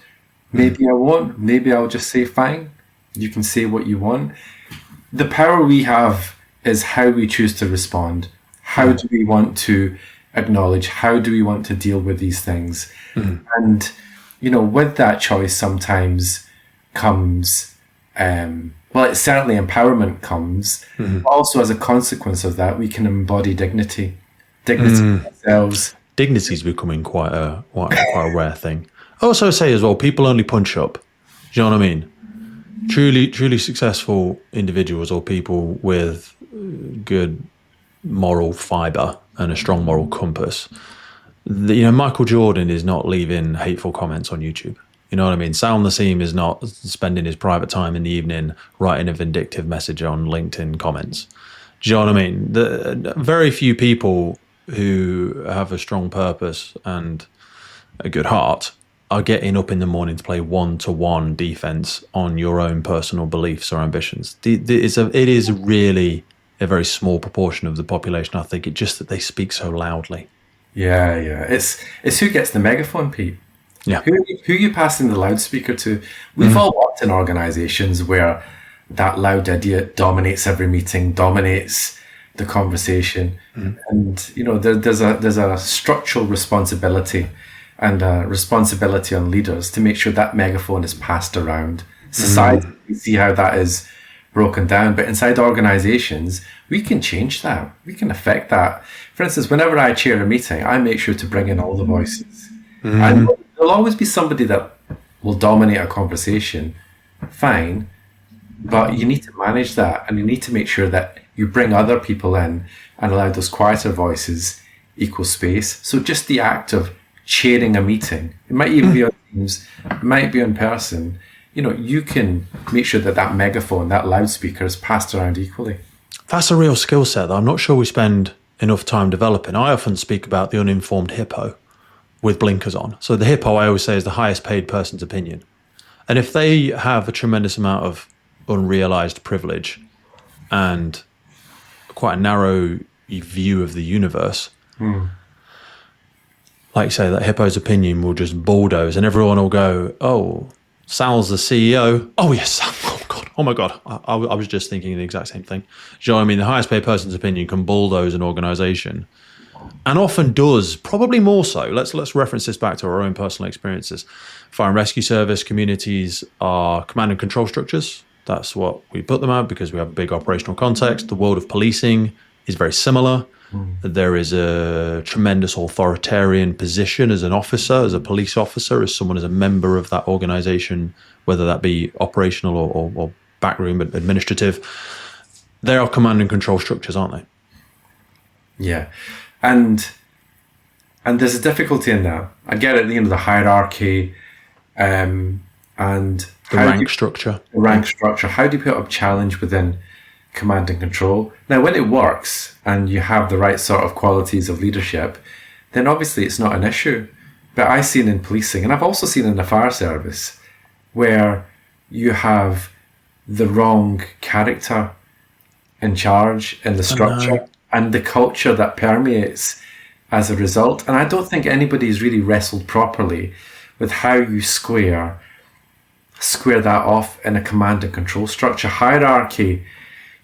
Maybe I won't. Maybe I'll just say, fine, you can say what you want. The power we have is how we choose to respond. How do we want to acknowledge? How do we want to deal with these things? And, with that choice sometimes comes, it's certainly empowerment comes. Also, as a consequence of that, we can embody dignity of ourselves. Dignity is becoming quite a rare thing. I also say as well, people only punch up. Do you know what I mean? Truly successful individuals or people with good moral fibre and a strong moral compass. Michael Jordan is not leaving hateful comments on YouTube. You know what I mean? Naseem is not spending his private time in the evening writing a vindictive message on LinkedIn comments. Do you know what I mean? Very few people who have a strong purpose and a good heart are getting up in the morning to play one-to-one defense on your own personal beliefs or ambitions. It is really a very small proportion of the population. I think it's just that they speak so loudly. Yeah. It's who gets the megaphone, Pete. Yeah. Who you passing the loudspeaker to? We've all worked in organisations where that loud idiot dominates every meeting, dominates the conversation, and there's a structural responsibility and a responsibility on leaders to make sure that megaphone is passed around. Society, we see how that is broken down, but inside organisations, we can change that. We can affect that. For instance, whenever I chair a meeting, I make sure to bring in all the voices. And there'll always be somebody that will dominate a conversation. Fine, but you need to manage that, and you need to make sure that you bring other people in and allow those quieter voices equal space. So just the act of chairing a meeting, it might even be on Teams, it might be in person, you can make sure that megaphone, that loudspeaker is passed around equally. That's a real skill set that I'm not sure we spend enough time developing. I often speak about the uninformed hippo with blinkers on. So the hippo, I always say, is the highest paid person's opinion. And if they have a tremendous amount of unrealized privilege and quite a narrow view of the universe, like you say, that hippo's opinion will just bulldoze and everyone will go, oh, Sal's the CEO. Oh, yes, Sal. Oh, God. Oh, my God. I was just thinking the exact same thing. Do you know what I mean? The highest paid person's opinion can bulldoze an organization, and often does, probably more so. Let's reference this back to our own personal experiences. Fire and rescue service communities are command and control structures. That's what we put them at because we have a big operational context. The world of policing is very similar. There is a tremendous authoritarian position as an officer, as a police officer, as someone as a member of that organization, whether that be operational or backroom administrative. They are command and control structures, aren't they? Yeah. And there's a difficulty in that. I get it, the hierarchy and the rank structure. The rank structure. How do you put up challenge within command and control. Now, when it works and you have the right sort of qualities of leadership, then obviously it's not an issue. But I've seen in policing, and I've also seen in the fire service, where you have the wrong character in charge in the structure and the culture that permeates as a result. And I don't think anybody's really wrestled properly with how you square that off in a command and control structure. Hierarchy,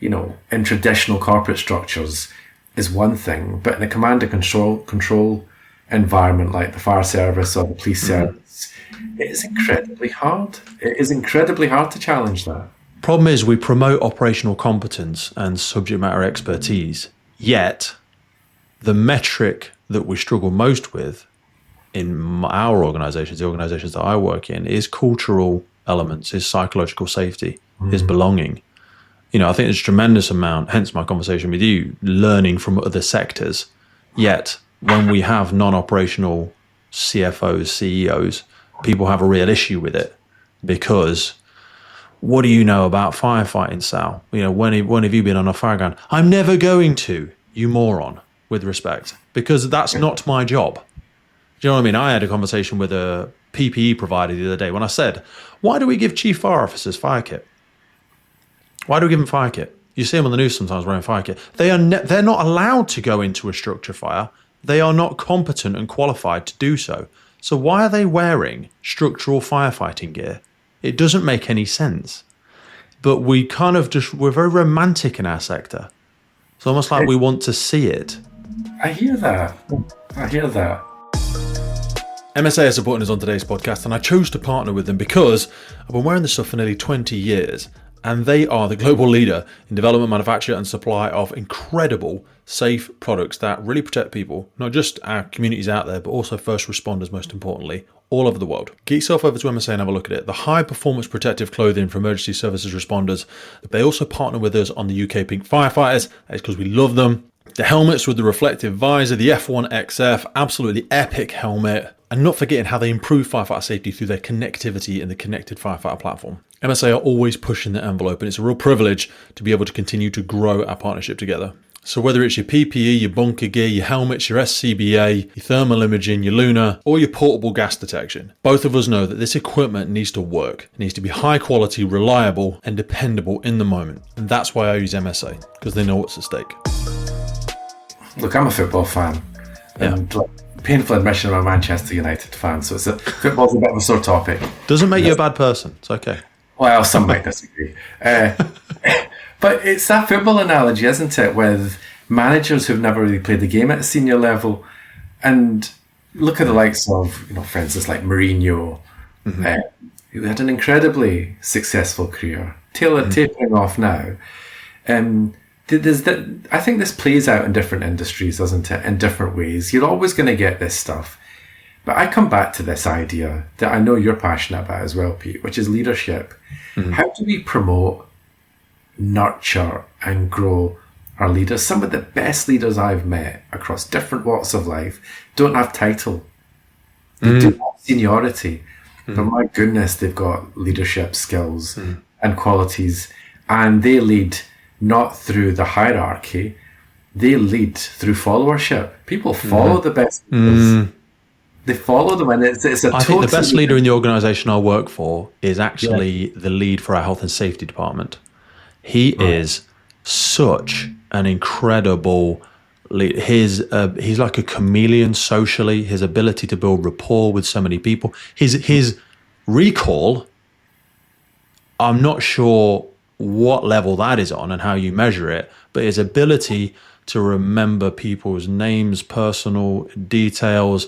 in traditional corporate structures is one thing, but in a command and control environment like the fire service or the police service, it is incredibly hard. It is incredibly hard to challenge that. Problem is, we promote operational competence and subject matter expertise, yet the metric that we struggle most with in our organizations, the organizations that I work in, is cultural elements, is psychological safety, is belonging. I think there's a tremendous amount, hence my conversation with you, learning from other sectors. Yet when we have non-operational CFOs, CEOs, people have a real issue with it, because what do you know about firefighting, Sal? When have you been on a fire ground? I'm never going to, you moron, with respect, because that's not my job. Do you know what I mean? I had a conversation with a PPE provider the other day when I said, why do we give chief fire officers fire kit? Why do we give them fire kit? You see them on the news sometimes wearing fire kit. They're not allowed to go into a structure fire. They are not competent and qualified to do so. So why are they wearing structural firefighting gear? It doesn't make any sense. But we're very romantic in our sector. It's almost like we want to see it. I hear that. MSA are supporting us on today's podcast, and I chose to partner with them because I've been wearing this stuff for nearly 20 years, and they are the global leader in development, manufacture, and supply of incredible, safe products that really protect people, not just our communities out there, but also first responders, most importantly, all over the world. Get yourself over to MSA and have a look at it. The high-performance protective clothing for emergency services responders. They also partner with us on the UK Pink Firefighters. It's because we love them. The helmets with the reflective visor, the F1XF, absolutely epic helmet. And not forgetting how they improve firefighter safety through their connectivity in the connected firefighter platform. MSA are always pushing the envelope, and it's a real privilege to be able to continue to grow our partnership together. So whether it's your PPE, your bunker gear, your helmets, your SCBA, your thermal imaging, your Luna, or your portable gas detection, both of us know that this equipment needs to work. It needs to be high quality, reliable, and dependable in the moment. And that's why I use MSA, because they know what's at stake. Look, I'm a football fan. And painful admission, I'm a Manchester United fan, so football's a bit of a sore topic. Doesn't make you a bad person. It's okay. Well, some might disagree. But it's that football analogy, isn't it, with managers who've never really played the game at a senior level. And look at the likes of, for instance, like Mourinho, who had an incredibly successful career, tapering off now. I think this plays out in different industries, doesn't it? In different ways. You're always going to get this stuff. But I come back to this idea that I know you're passionate about as well, Pete, which is leadership. How do we promote, nurture, and grow our leaders? Some of the best leaders I've met across different walks of life don't have title. They do have seniority. But my goodness, they've got leadership skills and qualities. And they lead not through the hierarchy, they lead through followership. People follow the best leaders. They follow them, and it's a I think the best leader in the organisation I work for is actually the lead for our health and safety department. He is such an incredible lead. He's like a chameleon socially. His ability to build rapport with so many people. His recall, I'm not sure what level that is on and how you measure it, but his ability to remember people's names, personal details,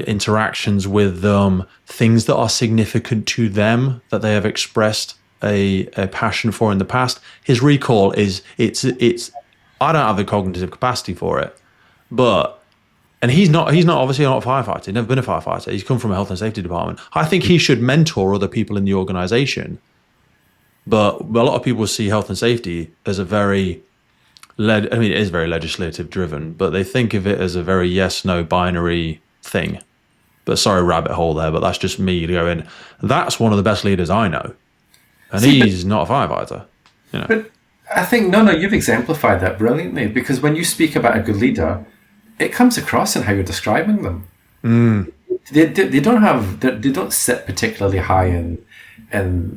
interactions with them, things that are significant to them that they have expressed a passion for in the past. His recall is it's I don't have the cognitive capacity for it, and he's not obviously not a firefighter. He's never been a firefighter. He's come from a health and safety department. I think he should mentor other people in the organization. But a lot of people see health and safety as a very it is very legislative driven, but they think of it as a very yes/no binary thing. But sorry, rabbit hole there, but that's just me going, that's one of the best leaders I know. And he's not a firefighter. But I think, no, you've exemplified that brilliantly, because when you speak about a good leader, it comes across in how you're describing them. They don't sit particularly high in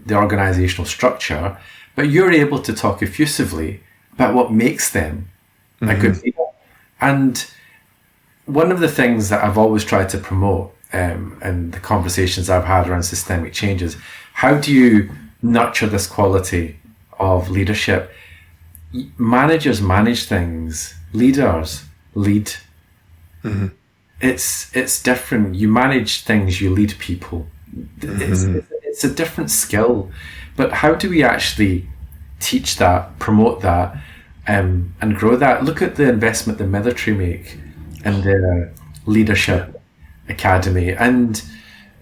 the organizational structure, but you're able to talk effusively about what makes them a good leader. And one of the things that I've always tried to promote in the conversations I've had around systemic changes, how do you nurture this quality of leadership? Managers manage things, leaders lead. It's different. You manage things, you lead people. It's a different skill. But how do we actually teach that, promote that, and grow that? Look at the investment the military make in their leadership academy. And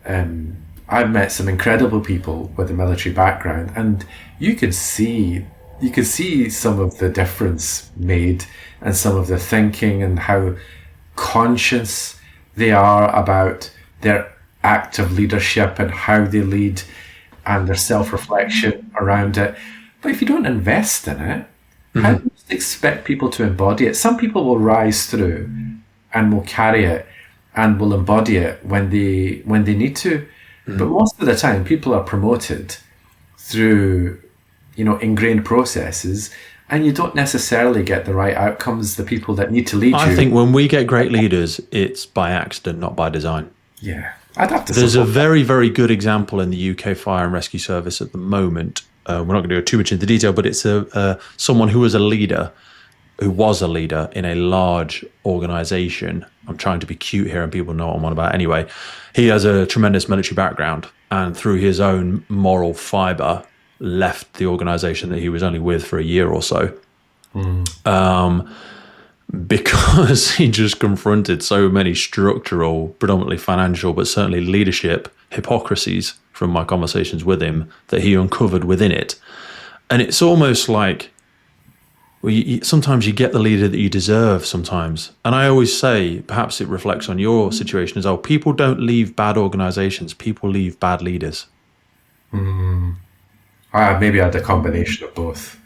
I've met some incredible people with a military background, and you could see some of the difference made and some of the thinking and how conscious they are about their active leadership and how they lead and their self-reflection around it. But if you don't invest in it, how do you expect people to embody it? Some people will rise through and will carry it and will embody it when they need to. But most of the time, people are promoted through, ingrained processes, and you don't necessarily get the right outcomes, the people that need to lead you. I think when we get great leaders, it's by accident, not by design. Yeah, I'd have to. There's a very, very good example in the UK Fire and Rescue Service at the moment. We're not going to go too much into detail, but it's someone who was a leader in a large organisation. I'm trying to be cute here, and people know what I'm on about anyway. He has a tremendous military background, and through his own moral fibre, left the organisation that he was only with for a year or so, because he just confronted so many structural, predominantly financial, but certainly leadership hypocrisies from my conversations with him that he uncovered within it. And it's almost like, sometimes you get the leader that you deserve sometimes. And I always say, perhaps it reflects on your situation as well, people don't leave bad organisations, people leave bad leaders. Maybe I had a combination of both.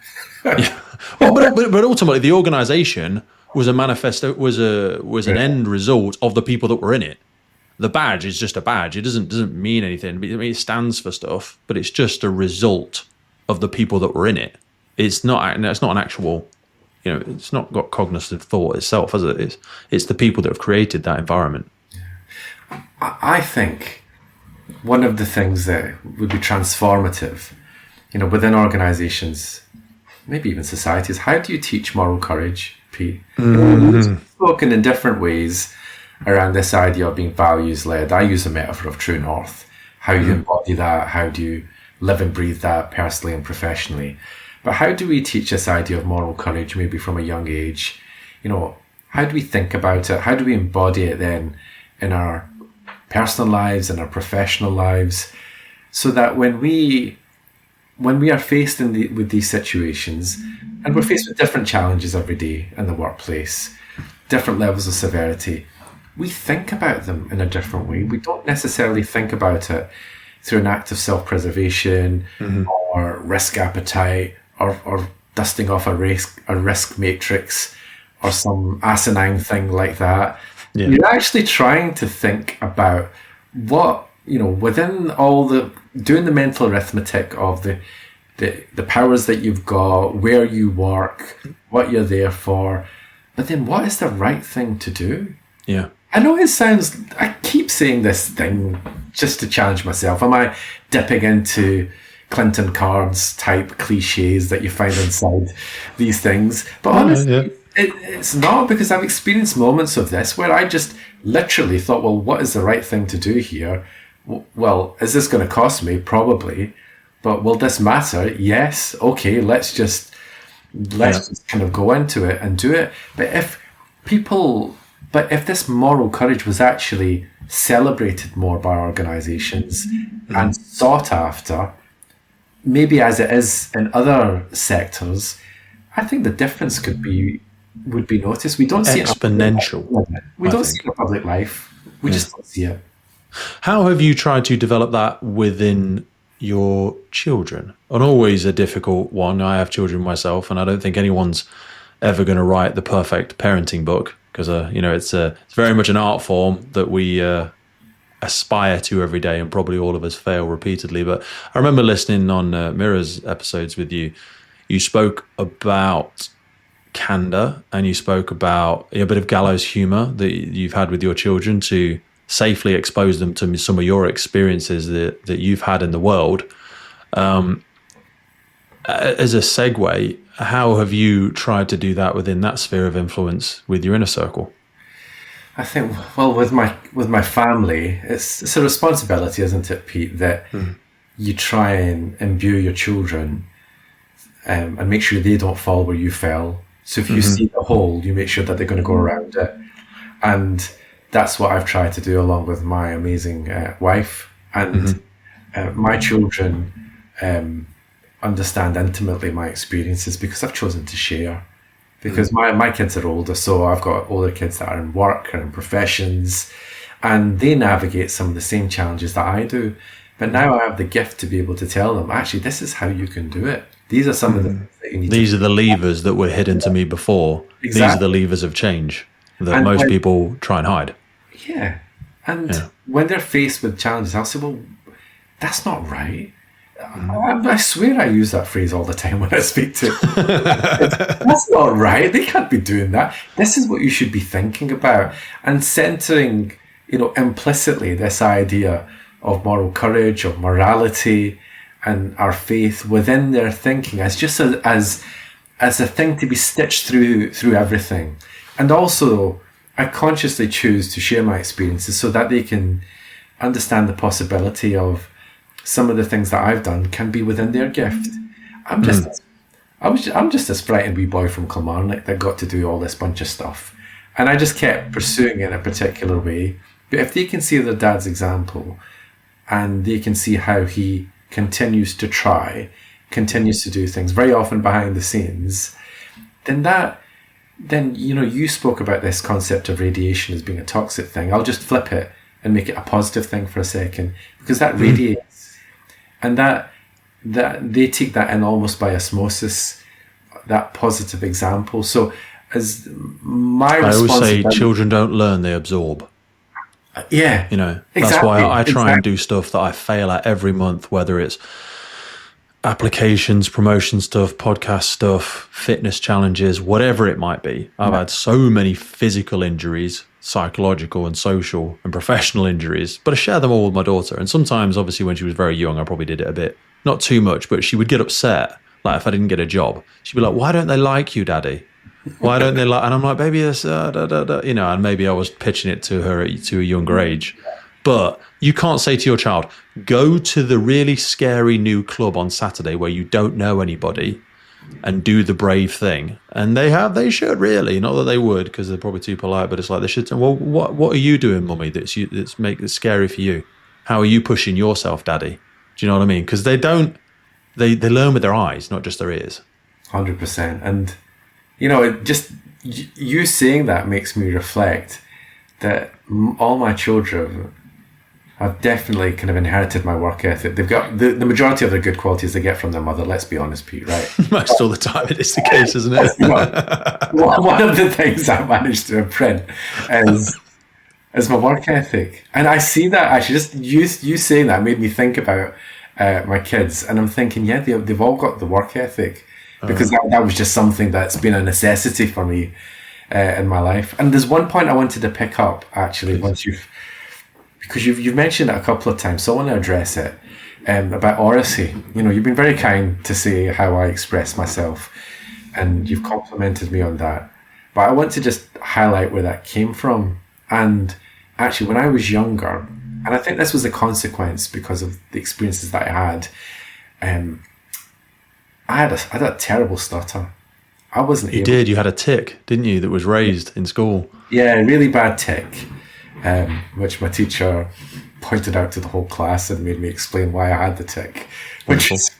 Yeah. Well, but ultimately, the organisation was a manifesto, was an end result of the people that were in it. The badge is just a badge. It doesn't mean anything. I mean, it stands for stuff, but it's just a result of the people that were in it. It's not an actual, it's not got cognitive thought itself, has it? It's the people that have created that environment. I think one of the things that would be transformative, within organisations, maybe even societies, how do you teach moral courage, Pete? We've spoken in different ways around this idea of being values-led. I use the metaphor of true north, how you embody that, how do you live and breathe that personally and professionally. But how do we teach this idea of moral courage, maybe from a young age? How do we think about it? How do we embody it then in our personal lives and our professional lives, so that when we are faced with these situations, and we're faced with different challenges every day in the workplace, different levels of severity, we think about them in a different way. We don't necessarily think about it through an act of self-preservation or risk appetite or dusting off a risk matrix or some asinine thing like that. Yeah. You're actually trying to think about what, within all doing the mental arithmetic of the powers that you've got, where you work, what you're there for, but then what is the right thing to do? Yeah. I know I keep saying this thing just to challenge myself. Am I dipping into Clinton cards type cliches that you find inside these things? But honestly, it's not, because I've experienced moments of this where I just literally thought, well, what is the right thing to do here? Well, is this going to cost me? Probably. But will this matter? Yes. Okay, let's just kind of go into it and do it. But if this moral courage was actually celebrated more by organisations and sought after, maybe as it is in other sectors, I think the difference would be noticed. We don't see it exponential. We don't see it in public life. We just don't see it. How have you tried to develop that within your children? And always a difficult one. I have children myself, and I don't think anyone's ever going to write the perfect parenting book, because it's very much an art form that we aspire to every day, and probably all of us fail repeatedly. But I remember listening on Mira's episodes with you. You spoke about candor, and you spoke about a bit of gallows humor that you've had with your children to safely expose them to some of your experiences that you've had in the world. As a segue, how have you tried to do that within that sphere of influence with your inner circle? I think, well, with my family, it's a responsibility, isn't it, Pete, that you try and imbue your children and make sure they don't fall where you fell. So if you see the hole, you make sure that they're going to go around it. And that's what I've tried to do along with my amazing wife. And my children understand intimately my experiences because I've chosen to share. Because my kids are older, so I've got older kids that are in work and in professions, and they navigate some of the same challenges that I do. But now I have the gift to be able to tell them, actually, this is how you can do it. These are some of the things that you need. These are the levers that were hidden to me before. Exactly. These are the levers of change that most people try and hide. Yeah. And when they're faced with challenges, I'll say, well, that's not right. I swear I use that phrase all the time when I speak to that's not right. They can't be doing that. This is what you should be thinking about. And centering, implicitly this idea of moral courage, of morality, and our faith within their thinking as just as a thing to be stitched through everything. And also, I consciously choose to share my experiences so that they can understand the possibility of some of the things that I've done can be within their gift. I'm just this frightened wee boy from Kilmarnock that got to do all this bunch of stuff, and I just kept pursuing it in a particular way. But if they can see their dad's example, and they can see how he continues to try, continues to do things very often behind the scenes, then you spoke about this concept of radiation as being a toxic thing. I'll just flip it and make it a positive thing for a second, because that radiates. And that they take that in almost by osmosis, that positive example. So as my I always say, children don't learn, they absorb. Yeah. That's why I try and do stuff that I fail at every month, whether it's applications, promotion stuff, podcast stuff, fitness challenges, whatever it might be. I've had so many physical injuries, psychological and social and professional injuries, but I share them all with my daughter. And sometimes, obviously, when she was very young, I probably did it a bit, not too much, but she would get upset. Like if I didn't get a job, she'd be like, "Why don't they like you, Daddy? Why don't they like?" And I'm like, "Baby, it's and maybe I was pitching it to her to a younger age. But you can't say to your child, go to the really scary new club on Saturday where you don't know anybody and do the brave thing. And they should really, not that they would because they're probably too polite, but it's like they should say, well, what are you doing, Mummy, that's scary for you? How are you pushing yourself, Daddy? Do you know what I mean? Because they learn with their eyes, not just their ears. 100%. And, just you saying that makes me reflect that all my children have definitely kind of inherited my work ethic. They've got the majority of their good qualities they get from their mother. Let's be honest, Pete, right? Most all the time it is the case, isn't it? One of the things I managed to imprint is my work ethic. And I see that actually, just you saying that made me think about my kids. And I'm thinking, yeah, they've all got the work ethic because that was just something that's been a necessity for me in my life. And there's one point I wanted to pick up, actually, because you've mentioned it a couple of times, so I want to address it about oracy. You've been very kind to say how I express myself, and you've complimented me on that. But I want to just highlight where that came from. And actually, when I was younger, and I think this was a consequence because of the experiences that I had, I had a terrible stutter. I wasn't able. You did. You had a tick, didn't you, that was raised in school? Yeah, a really bad tick. Which my teacher pointed out to the whole class and made me explain why I had the tick, which is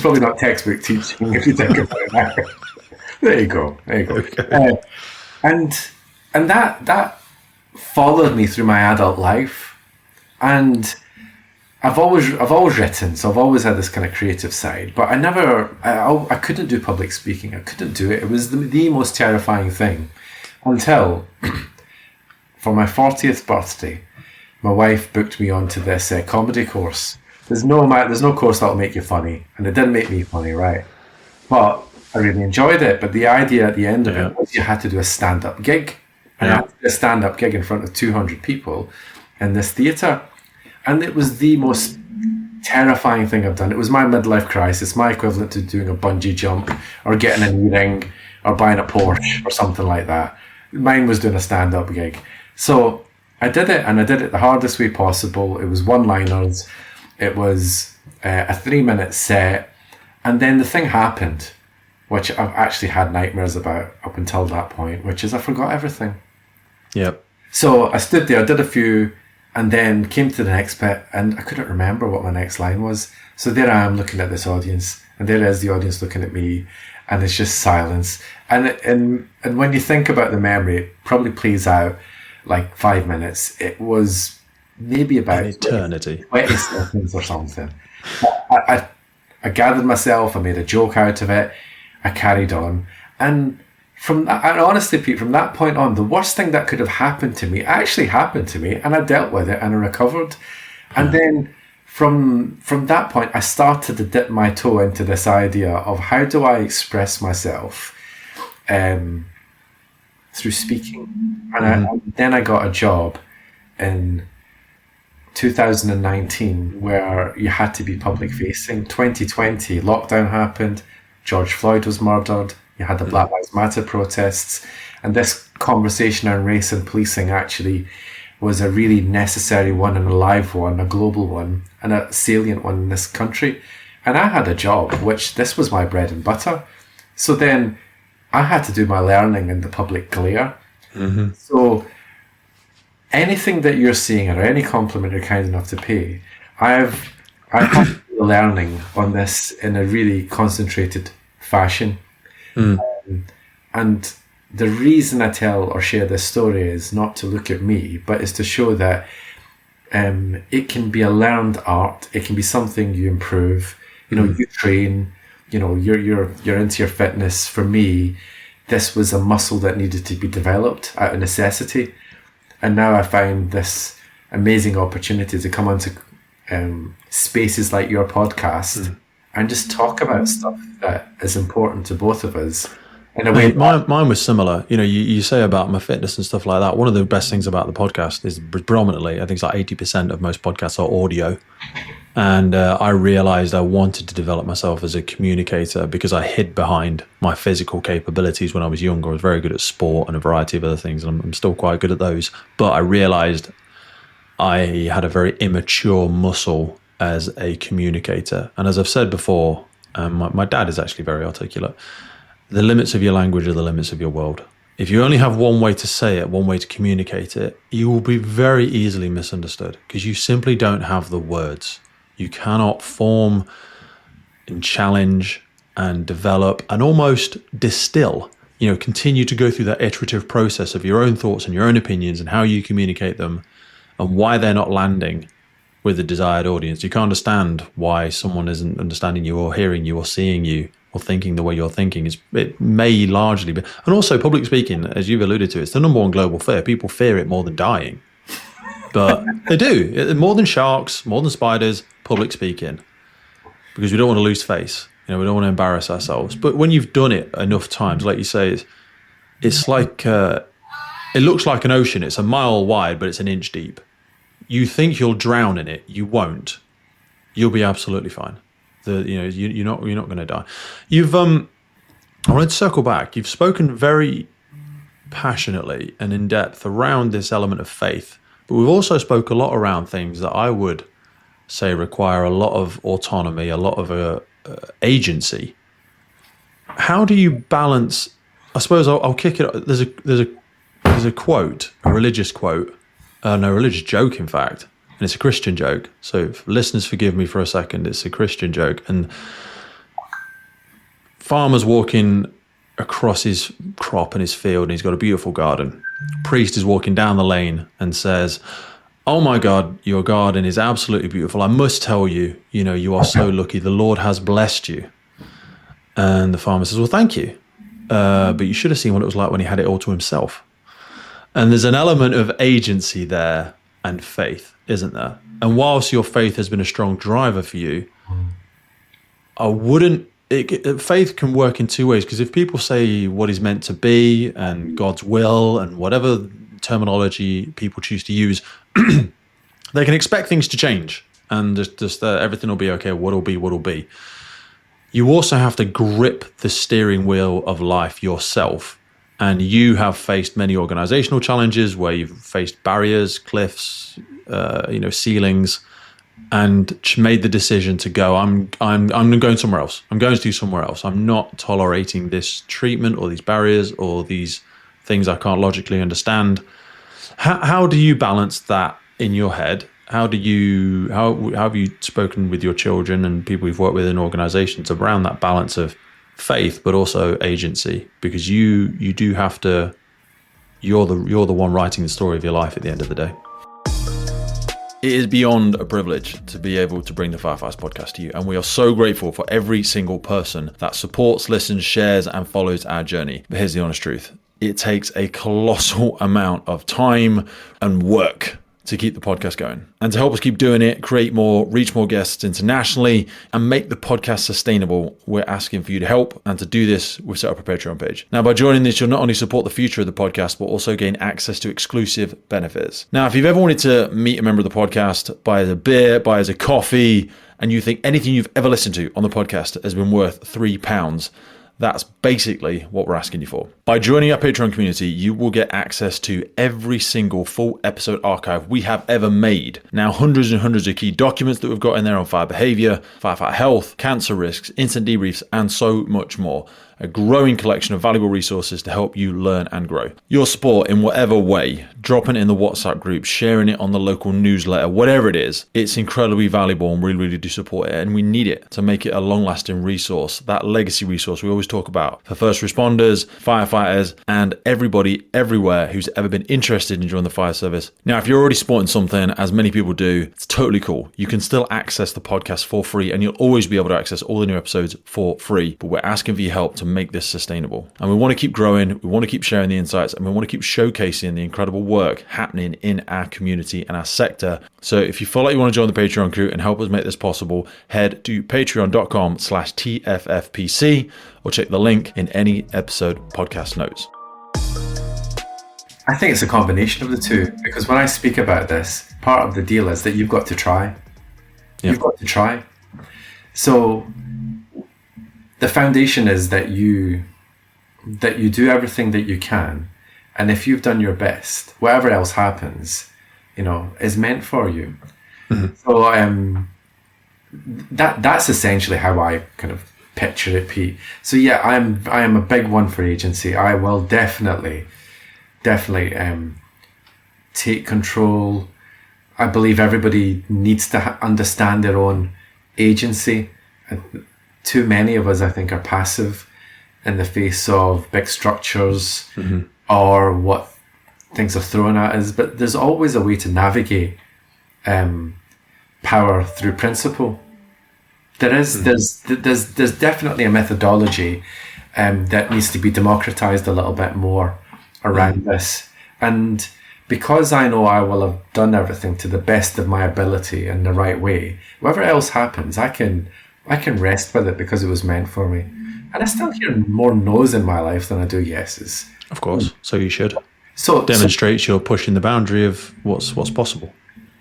probably not textbook teaching if you think about it now. There you go. Okay. And that followed me through my adult life, and I've always written, so I've always had this kind of creative side, but I couldn't do public speaking. I couldn't do it. It was the most terrifying thing until for my 40th birthday, my wife booked me onto this comedy course. There's no course that'll make you funny, and it didn't make me funny, right? But I really enjoyed it. But the idea at the end of it was you had to do a stand-up gig, and I had to do a stand-up gig in front of 200 people in this theatre. And it was the most terrifying thing I've done. It was my midlife crisis, my equivalent to doing a bungee jump or getting a knee ring or buying a Porsche or something like that. Mine was doing a stand-up gig. So I did it, and I did it the hardest way possible. It was one-liners. It was a 3-minute set. And then the thing happened, which I've actually had nightmares about up until that point, which is I forgot everything. Yep. So I stood there, did a few, and then came to the next bit, and I couldn't remember what my next line was. So there I am looking at this audience, and there is the audience looking at me, and it's just silence. And when you think about the memory, it probably plays out like 5 minutes. It was maybe about an eternity, 20 seconds or something. I gathered myself. I made a joke out of it. I carried on, and honestly, Pete, from that point on, the worst thing that could have happened to me actually happened to me, and I dealt with it and I recovered. And then from that point, I started to dip my toe into this idea of how do I express myself through speaking. And then I got a job in 2019 where you had to be public facing. 2020, lockdown happened. George Floyd was murdered. You had the Black Lives Matter protests, and this conversation on race and policing actually was a really necessary one and a live one, a global one, and a salient one in this country. And I had a job, which this was my bread and butter. So then I had to do my learning in the public glare. Mm-hmm. So anything that you're seeing or any compliment you're kind enough to pay, I've had to do the learning on this in a really concentrated fashion. And the reason I tell or share this story is not to look at me, but is to show that it can be a learned art. It can be something you improve. You know, you train. You know, you're into your fitness. For me, this was a muscle that needed to be developed out of necessity, and now I find this amazing opportunity to come onto spaces like your podcast. And just talk about stuff that is important to both of us in a way. Mine was similar. You know, you say about my fitness and stuff like that. One of the best things about the podcast is predominantly, I think it's like 80% of most podcasts are audio. And I realized I wanted to develop myself as a communicator because I hid behind my physical capabilities when I was younger. I was very good at sport and a variety of other things, and I'm still quite good at those. But I realized I had a very immature muscle as a communicator. And as I've said before, my dad is actually very articulate. The limits of your language are the limits of your world. If you only have one way to say it, one way to communicate it, you will be very easily misunderstood because you simply don't have the words. You cannot form and challenge and develop and almost distill, continue to go through that iterative process of your own thoughts and your own opinions and how you communicate them and why they're not landing with the desired audience. You can't understand why someone isn't understanding you or hearing you or seeing you or thinking the way you're thinking. It may largely be. And also public speaking, as you've alluded to, it's the number one global fear. People fear it more than dying. But they do. More than sharks, more than spiders, public speaking. Because we don't want to lose face. We don't want to embarrass ourselves. But when you've done it enough times, like you say, it's like, it looks like an ocean. It's a mile wide, but it's an inch deep. You think you'll drown in it. You won't. You'll be absolutely fine. You're not going to die. I wanted to circle back. You've spoken very passionately and in depth around this element of faith, but we've also spoke a lot around things that I would say require a lot of autonomy, a lot of agency. How do you balance? I suppose I'll kick it. There's a quote, a religious quote. No, religious joke, in fact. And it's a Christian joke. So if listeners, forgive me for a second. It's a Christian joke. And farmer's walking across his crop in his field, and he's got a beautiful garden. Priest is walking down the lane and says, oh my God, your garden is absolutely beautiful. I must tell you, you are so lucky. The Lord has blessed you. And the farmer says, well, thank you. But you should have seen what it was like when he had it all to himself. And there's an element of agency there and faith, isn't there? And whilst your faith has been a strong driver for you, faith can work in two ways. Because if people say what is meant to be and God's will and whatever terminology people choose to use, they can expect things to change and just everything will be okay. What'll be. You also have to grip the steering wheel of life yourself. And you have faced many organizational challenges where you've faced barriers, cliffs, ceilings, and made the decision to go, I'm going somewhere else. I'm going to do somewhere else. I'm not tolerating this treatment or these barriers or these things I can't logically understand. How do you balance that in your head? How have you spoken with your children and people you've worked with in organizations around that balance of faith but also agency? Because you do have to, you're the one writing the story of your life at the end of the day. It is beyond a privilege to be able to bring the Firefights podcast to you, and we are so grateful for every single person that supports, listens, shares and follows our journey. But here's the honest truth. It takes a colossal amount of time and work to keep the podcast going. And to help us keep doing it, create more, reach more guests internationally, and make the podcast sustainable, we're asking for you to help. And to do this, we've set up a Patreon page. Now, by joining this, you'll not only support the future of the podcast, but also gain access to exclusive benefits. Now, if you've ever wanted to meet a member of the podcast, buy us a beer, buy us a coffee, and you think anything you've ever listened to on the podcast has been worth £3, that's basically what we're asking you for. By joining our Patreon community, you will get access to every single full episode archive we have ever made. Now, hundreds and hundreds of key documents that we've got in there on fire behavior, firefighter health, cancer risks, incident debriefs, and so much more. A growing collection of valuable resources to help you learn and grow. Your support in whatever way, dropping it in the WhatsApp group, sharing it on the local newsletter, whatever it is, it's incredibly valuable and we really do support it. And we need it to make it a long-lasting resource, that legacy resource we always talk about for first responders, firefighters, and everybody everywhere who's ever been interested in joining the fire service. Now, if you're already supporting something, as many people do, it's totally cool. You can still access the podcast for free and you'll always be able to access all the new episodes for free. But we're asking for your help to make this sustainable. And we want to keep growing, we want to keep sharing the insights, and we want to keep showcasing the incredible work happening in our community and our sector. So if you feel like you want to join the Patreon crew and help us make this possible, head to patreon.com/TFFPC or check the link in any episode podcast notes. I think it's a combination of the two, because when I speak about this, part of the deal is that you've got to try. You've got to try. So the foundation is that you do everything that you can, and if you've done your best, whatever else happens, is meant for you. Mm-hmm. So that's essentially how I kind of picture it, Pete. So yeah, I am a big one for agency. I will definitely take control. I believe everybody needs to understand their own agency. Too many of us, I think, are passive in the face of big structures or what things are thrown at us. But there's always a way to navigate power through principle. There's definitely a methodology that needs to be democratized a little bit more around this. And because I know I will have done everything to the best of my ability in the right way, whatever else happens, I can rest with it because it was meant for me. And I still hear more no's in my life than I do yeses. Of course. So you should. So demonstrates you're pushing the boundary of what's possible.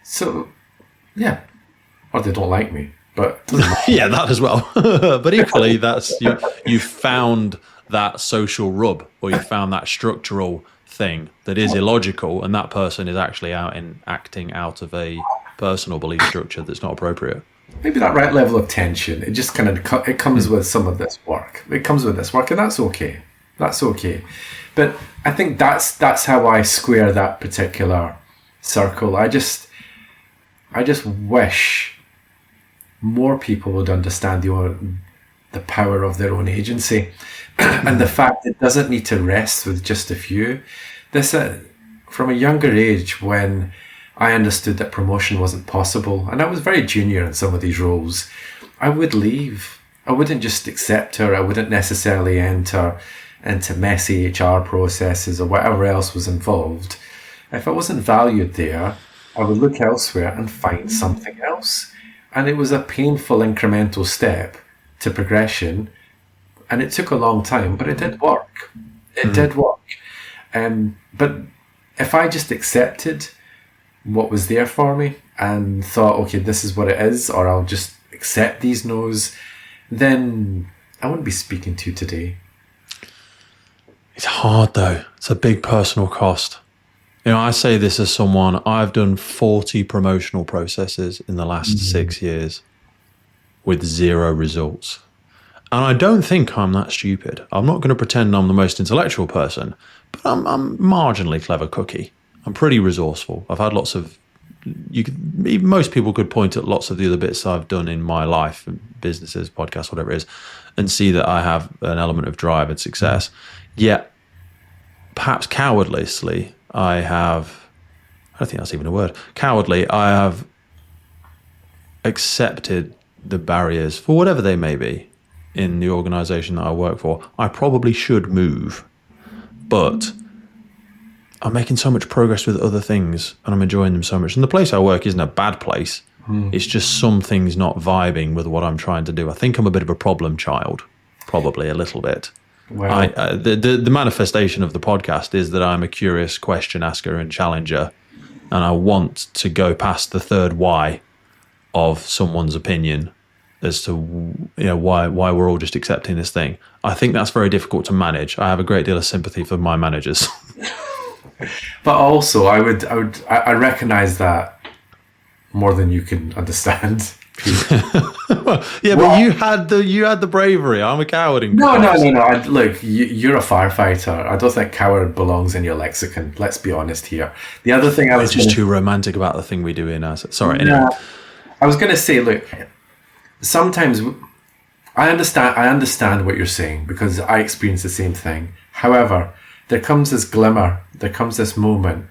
So, yeah. Or they don't like me. But yeah, that as well. But equally, that's you found that social rub, or you found that structural thing that is illogical, and that person is actually acting out of a personal belief structure that's not appropriate. Maybe that right level of tension, it just kind of it comes with some of this work. It comes with this work, and that's okay. That's okay. But I think that's how I square that particular circle. I just wish more people would understand the power of their own agency and the fact it doesn't need to rest with just a few. This from a younger age, when I understood that promotion wasn't possible, and I was very junior in some of these roles, I would leave. I wouldn't just accept her. I wouldn't necessarily enter into messy HR processes or whatever else was involved. If I wasn't valued there, I would look elsewhere and find something else. And it was a painful incremental step to progression, and it took a long time, but it did work. It did work. But if I just accepted what was there for me and thought, okay, this is what it is, or I'll just accept these no's, then I wouldn't be speaking to you today. It's hard though. It's a big personal cost. You know, I say this as someone, I've done 40 promotional processes in the last 6 years with 0 results. And I don't think I'm that stupid. I'm not going to pretend I'm the most intellectual person, but I'm marginally clever cookie. I'm pretty resourceful. I've had lots of, most people could point at lots of the other bits I've done in my life, businesses, podcasts, whatever it is, and see that I have an element of drive and success. Yet, perhaps cowardlessly, I don't think that's even a word, cowardly, I have accepted the barriers, for whatever they may be, in the organisation that I work for. I probably should move, but I'm making so much progress with other things and I'm enjoying them so much. And the place I work isn't a bad place. It's just some things not vibing with what I'm trying to do. I think I'm a bit of a problem child, probably a little bit. Well, The manifestation of the podcast is that I'm a curious question asker and challenger, and I want to go past the third why of someone's opinion as to, you know, why we're all just accepting this thing. I think that's very difficult to manage. I have a great deal of sympathy for my managers. but also, I recognise that more than you can understand. Yeah, but you had the bravery. I'm a coward. No. Look, you're a firefighter. I don't think coward belongs in your lexicon. Let's be honest here. The other thing It's just too romantic about the thing we do in us. Sorry. Anyway. Yeah, I was going to say, look, sometimes I understand what you're saying because I experience the same thing. However, there comes this glimmer, there comes this moment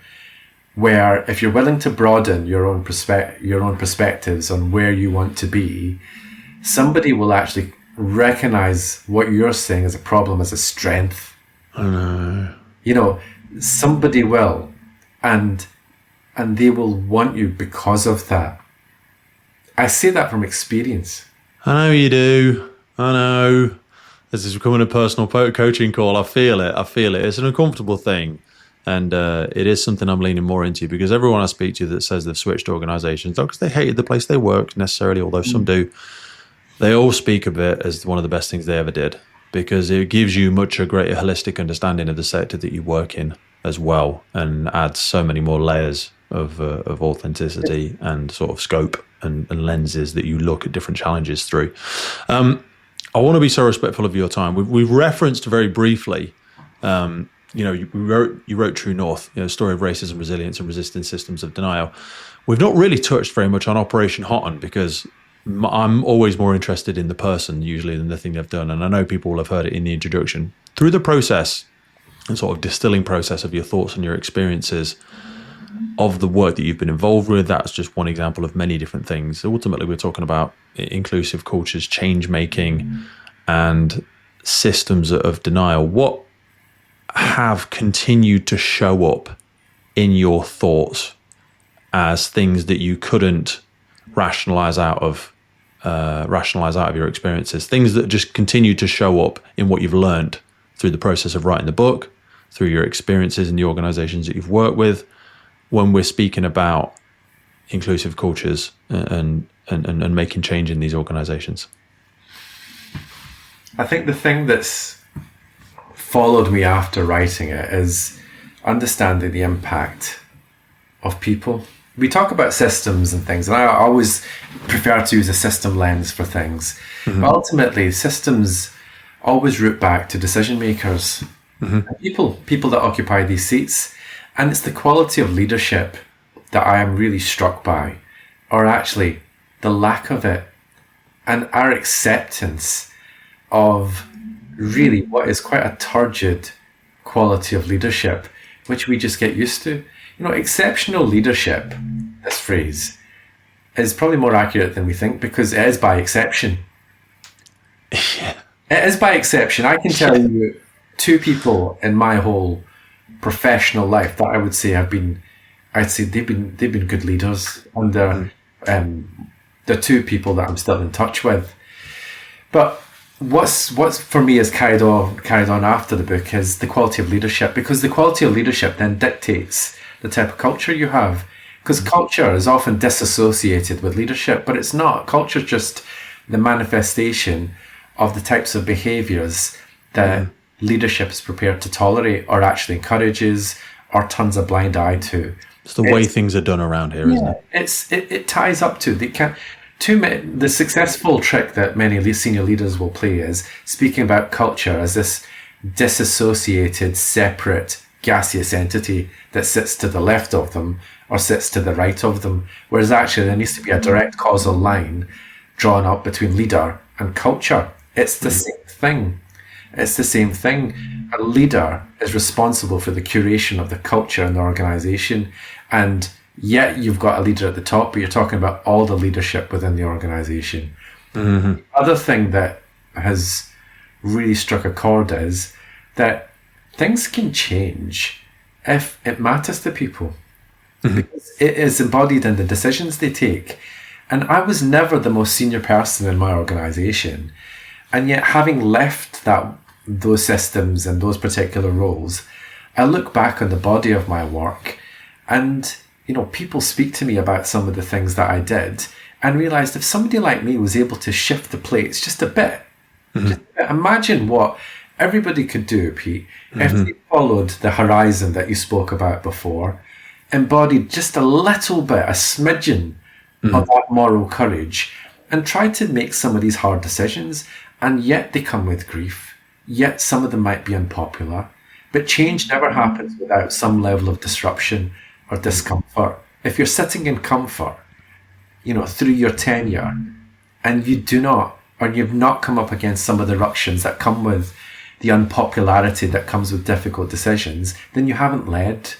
where if you're willing to broaden your own perspectives on where you want to be, somebody will actually recognize what you're saying as a problem as a strength. I know. You know, somebody will, and they will want you because of that. I say that from experience. I know you do. I know. This is becoming a personal coaching call. I feel it. It's an uncomfortable thing. And it is something I'm leaning more into, because everyone I speak to that says they've switched organisations, not because they hated the place they worked necessarily, although some do, they all speak of it as one of the best things they ever did, because it gives you a greater holistic understanding of the sector that you work in as well, and adds so many more layers of authenticity and sort of scope and lenses that you look at different challenges through. I want to be so respectful of your time. We've referenced very briefly, you wrote True North, story of racism, resilience, and resisting systems of denial. We've not really touched very much on Operation Hotton, because I'm always more interested in the person usually than the thing they've done. And I know people will have heard it in the introduction. Through the process and sort of distilling process of your thoughts and your experiences of the work that you've been involved with, that's just one example of many different things. Ultimately, we're talking about inclusive cultures, change making, and systems of denial. What have continued to show up in your thoughts as things that you couldn't rationalize out of your experiences, things that just continue to show up in what you've learned through the process of writing the book, through your experiences in the organizations that you've worked with, when we're speaking about inclusive cultures and making change in these organizations? I think the thing that's followed me after writing it is understanding the impact of people. We talk about systems and things, and I always prefer to use a system lens for things. Mm-hmm. But ultimately, systems always root back to decision makers, people that occupy these seats. And it's the quality of leadership that I am really struck by, or actually the lack of it, and our acceptance of really what is quite a turgid quality of leadership, which we just get used to. exceptional leadership, this phrase, is probably more accurate than we think because it is by exception. Yeah. It is by exception. I can tell you 2 people in my whole professional life that I would say they've been good leaders, and they're 2 people that I'm still in touch with. But what's for me is carried on after the book is the quality of leadership, because the quality of leadership then dictates the type of culture you have. Because culture is often disassociated with leadership, but it's not. Culture is just the manifestation of the types of behaviours that leadership is prepared to tolerate or actually encourages or turns a blind eye to. It's the way things are done around here, isn't it? It ties up to the successful trick that many senior leaders will play is speaking about culture as this disassociated, separate, gaseous entity that sits to the left of them or sits to the right of them, whereas actually there needs to be a direct causal line drawn up between leader and culture. It's the same thing. It's the same thing. A leader is responsible for the curation of the culture in the organisation, and yet you've got a leader at the top, but you're talking about all the leadership within the organisation. The other thing that has really struck a chord is that things can change if it matters to people. Because it is embodied in the decisions they take. And I was never the most senior person in my organisation. And yet, having left those systems and those particular roles, I look back on the body of my work and, people speak to me about some of the things that I did and realised if somebody like me was able to shift the plates just a bit, imagine what everybody could do, Pete, if they followed the horizon that you spoke about before, embodied just a little bit, a smidgen of that moral courage, and tried to make some of these hard decisions, and yet they come with grief, yet some of them might be unpopular, but change never happens without some level of disruption or discomfort. If you're sitting in comfort, through your tenure, and you've not come up against some of the ructions that come with the unpopularity that comes with difficult decisions, then you haven't led.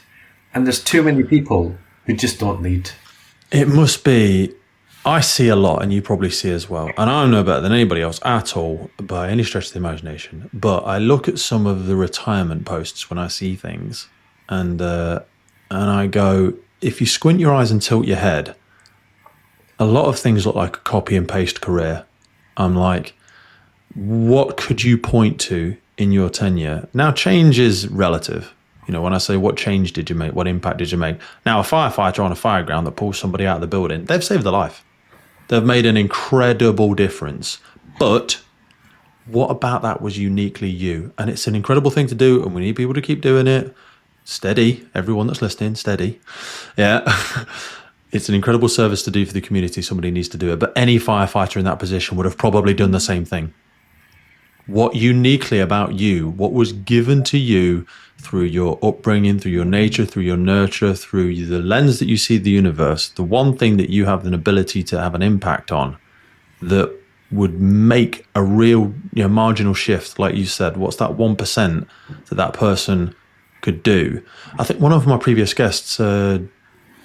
And there's too many people who just don't lead. It must be, I see a lot, and you probably see as well, and I'm no better than anybody else at all by any stretch of the imagination, but I look at some of the retirement posts when I see things, and I go, if you squint your eyes and tilt your head, a lot of things look like a copy and paste career. I'm like, what could you point to in your tenure? Now, change is relative. When I say what change did you make, what impact did you make? Now, a firefighter on a fire ground that pulls somebody out of the building, they've saved their life. They've made an incredible difference. But what about that was uniquely you? And it's an incredible thing to do, and we need people to keep doing it. Steady, everyone that's listening, steady. Yeah. It's an incredible service to do for the community. Somebody needs to do it. But any firefighter in that position would have probably done the same thing. What uniquely about you, what was given to you through your upbringing, through your nature, through your nurture, through the lens that you see the universe, the one thing that you have an ability to have an impact on that would make a real marginal shift, like you said, what's that 1% that person could do? I think one of my previous guests,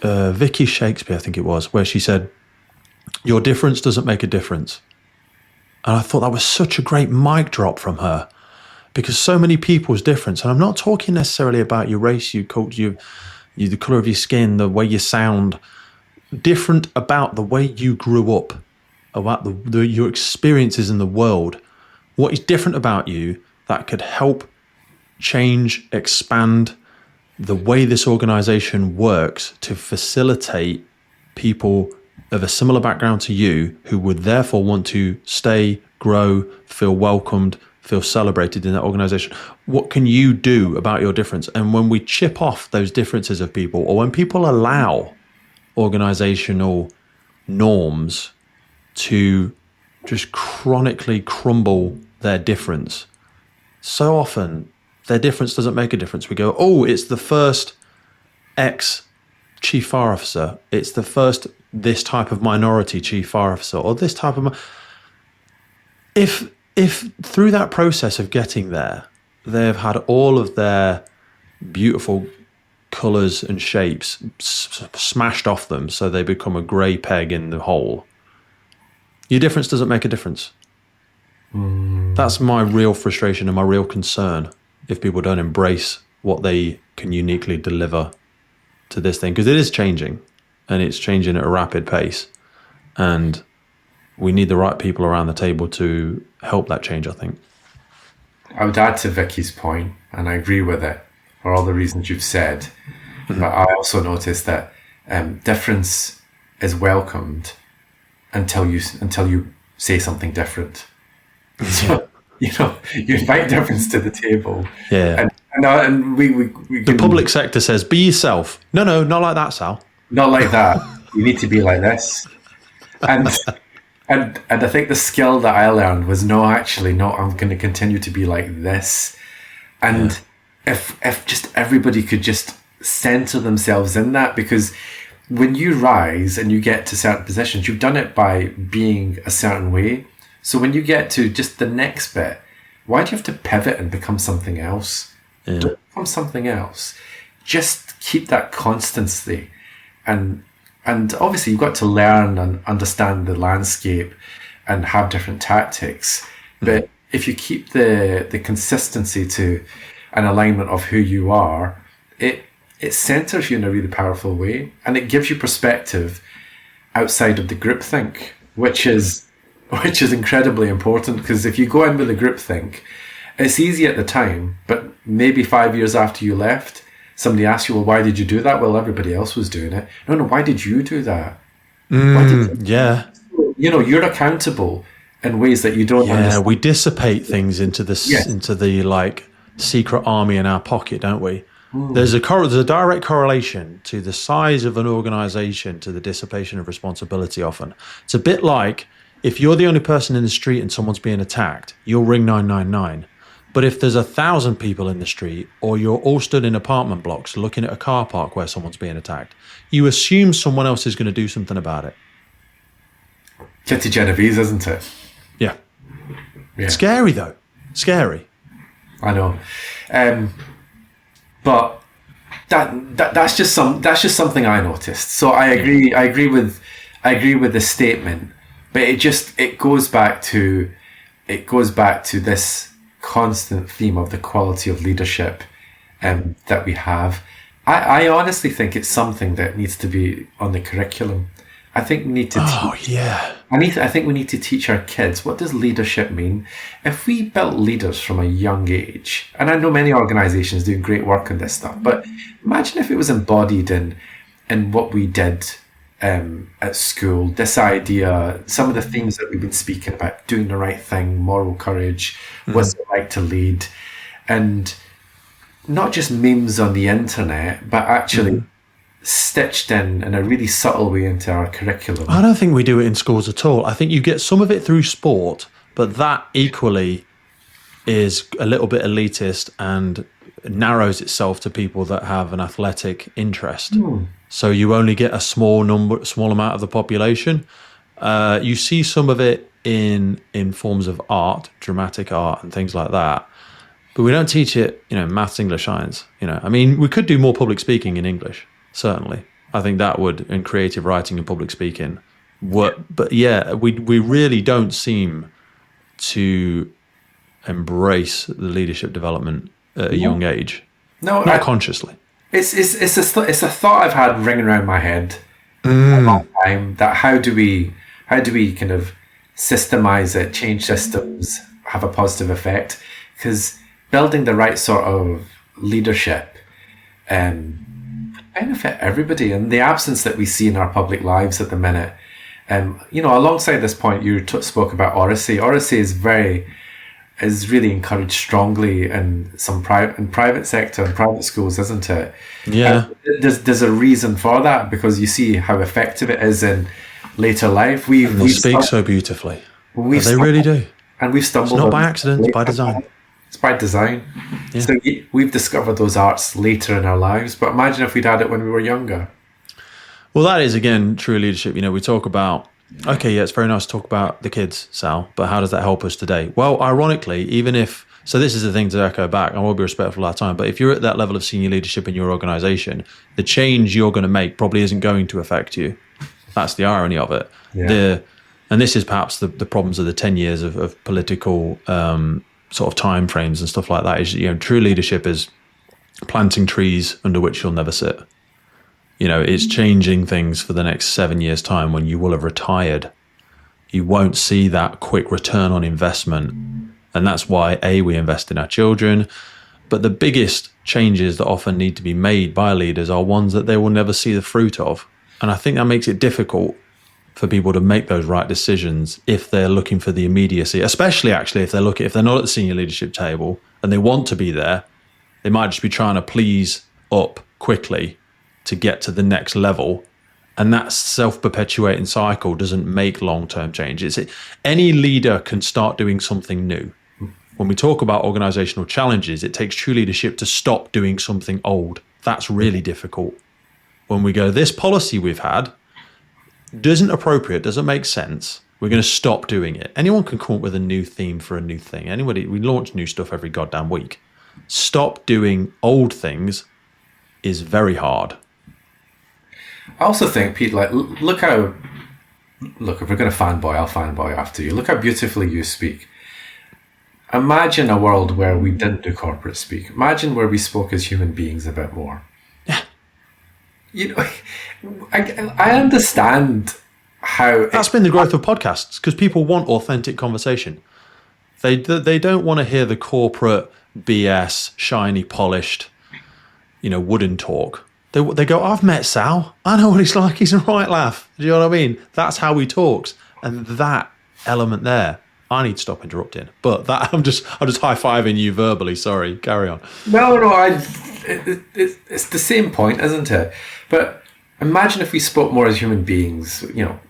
Vicky Shakespeare, I think it was, where she said, your difference doesn't make a difference. And I thought that was such a great mic drop from her, because so many people's difference, and I'm not talking necessarily about your race, your culture, the colour of your skin, the way you sound, different about the way you grew up, about your experiences in the world. What is different about you that could help change, expand the way this organisation works to facilitate people of a similar background to you who would therefore want to stay, grow, feel welcomed, feel celebrated in that organisation. What can you do about your difference? And when we chip off those differences of people, or when people allow organisational norms to just chronically crumble their difference, so often their difference doesn't make a difference. We go, oh, it's the first ex chief fire officer, it's the first this type of minority chief fire officer, or this type of... If through that process of getting there, they've had all of their beautiful colours and shapes smashed off them so they become a grey peg in the hole. Your difference doesn't make a difference. That's my real frustration and my real concern if people don't embrace what they can uniquely deliver to this thing, because it is changing and it's changing at a rapid pace, and we need the right people around the table to help that change, I think. I would add to Vicky's point, and I agree with it for all the reasons you've said, but I also noticed that difference is welcomed until you say something different. So, you invite difference to the table. Yeah. And we the public sector says, be yourself. No, not like that, Sal. Not like that. You need to be like this. And I think the skill that I learned was no, I'm going to continue to be like this. And if just everybody could just center themselves in that, because when you rise and you get to certain positions, you've done it by being a certain way. So when you get to just the next bit, why do you have to pivot and become something else? Yeah. Don't become something else. Just keep that constancy. And obviously you've got to learn and understand the landscape and have different tactics. But if you keep the consistency to an alignment of who you are, it centers you in a really powerful way, and it gives you perspective outside of the groupthink, which is incredibly important, because if you go in with a groupthink, it's easy at the time, but maybe 5 years after you left, somebody asks you, well, why did you do that? Well, everybody else was doing it. No, why did you do that? Yeah. You're accountable in ways that you don't understand. Yeah, we dissipate things into the like secret army in our pocket, don't we? There's a direct correlation to the size of an organization to the dissipation of responsibility often. It's a bit like if you're the only person in the street and someone's being attacked, you'll ring 999. But if there's 1,000 people in the street, or you're all stood in apartment blocks looking at a car park where someone's being attacked, you assume someone else is going to do something about it. Kitty Genovese, isn't it? Yeah. Scary though. Scary. I know. But that's just something I noticed. So I agree with the statement, but it goes back to this constant theme of the quality of leadership that we have. I honestly think it's something that needs to be on the curriculum. I think we need to I think we need to teach our kids, what does leadership mean? If we built leaders from a young age, and I know many organizations do great work on this stuff, but imagine if it was embodied in what we did at school, this idea, some of the themes that we've been speaking about, doing the right thing, moral courage, what's it like to lead, and not just memes on the internet, but actually stitched in a really subtle way into our curriculum. I don't think we do it in schools at all. I think you get some of it through sport, but that equally is a little bit elitist and narrows itself to people that have an athletic interest. So you only get a small amount of the population. You see some of it in forms of art, dramatic art and things like that. But we don't teach it, maths, English, science. I mean, we could do more public speaking in English. Certainly, I think that would, in creative writing and public speaking, work. But yeah, we really don't seem to embrace the leadership development at a young age. No, not consciously. It's a thought I've had ringing around my head a long time. That how do we kind of systemize it, change systems, have a positive effect? Because building the right sort of leadership benefit everybody, and the absence that we see in our public lives at the minute. Alongside this point, you spoke about oracy. Oracy is really encouraged strongly in some private sector and private schools, isn't it? Yeah. There's a reason for that, because you see how effective it is in later life. They speak so beautifully. They really do. And we've stumbled. It's not by accident, it's by design. It's by design. Yeah. So we've discovered those arts later in our lives, but imagine if we'd had it when we were younger. Well, that is, again, true leadership. We talk about, okay, yeah, it's very nice to talk about the kids, Sal, but how does that help us today? Well, ironically, even if So this is the thing to echo back. I will be respectful of our time, but if you're at that level of senior leadership in your organization, the change you're going to make probably isn't going to affect you. That's the irony of it. Yeah. And this is perhaps the problems of the 10 years of political sort of time frames and stuff like that. Is, true leadership is planting trees under which you'll never sit. It's changing things for the next 7 years' time when you will have retired. You won't see that quick return on investment. And that's why, we invest in our children. But the biggest changes that often need to be made by leaders are ones that they will never see the fruit of. And I think that makes it difficult for people to make those right decisions if they're looking for the immediacy, especially actually if they're not at the senior leadership table and they want to be there. They might just be trying to please up quickly to get to the next level. And that self-perpetuating cycle doesn't make long-term change. Any leader can start doing something new. When we talk about organizational challenges, it takes true leadership to stop doing something old. That's really difficult. When we go, this policy we've had isn't appropriate, doesn't make sense, we're going to stop doing it. Anyone can come up with a new theme for a new thing. We launch new stuff every goddamn week. Stop doing old things is very hard. I also think, Pete, look, if we're going to fanboy, I'll fanboy after you. Look how beautifully you speak. Imagine a world where we didn't do corporate speak. Imagine where we spoke as human beings a bit more. Yeah. I understand how... That's been the growth of podcasts, because people want authentic conversation. They don't want to hear the corporate BS, shiny, polished, wooden talk. They go, I've met Sal. I know what he's like. He's a right laugh. Do you know what I mean? That's how he talks. And that element there, I need to stop interrupting. But that I'm just high-fiving you verbally. Sorry, carry on. No, it's the same point, isn't it? But imagine if we spoke more as human beings.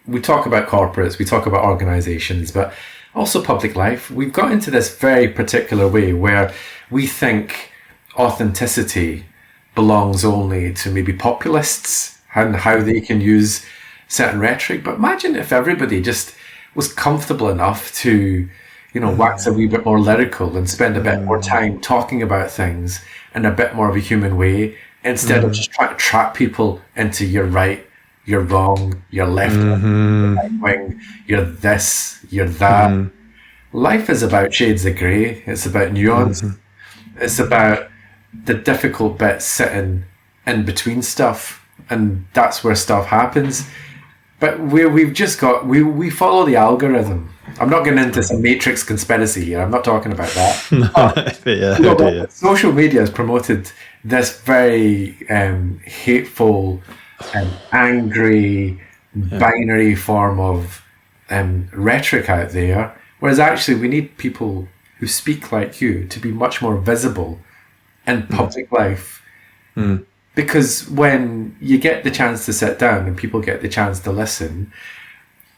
We talk about corporates, we talk about organizations, but also public life. We've got into this very particular way where we think authenticity belongs only to maybe populists and how they can use certain rhetoric. But imagine if everybody just was comfortable enough to, wax a wee bit more lyrical and spend a bit more time talking about things in a bit more of a human way, instead of just trying to trap people into you're right, you're wrong, you're left wing, you're right wing, you're this, you're that. Life is about shades of grey. It's about nuance. It's about the difficult bits sitting in between stuff, and that's where stuff happens. But we've just got we follow the algorithm. I'm not getting into some Matrix conspiracy here. I'm not talking about that. Social media has promoted this very hateful and angry binary form of rhetoric out there, whereas actually we need people who speak like you to be much more visible in public life. Because when you get the chance to sit down and people get the chance to listen,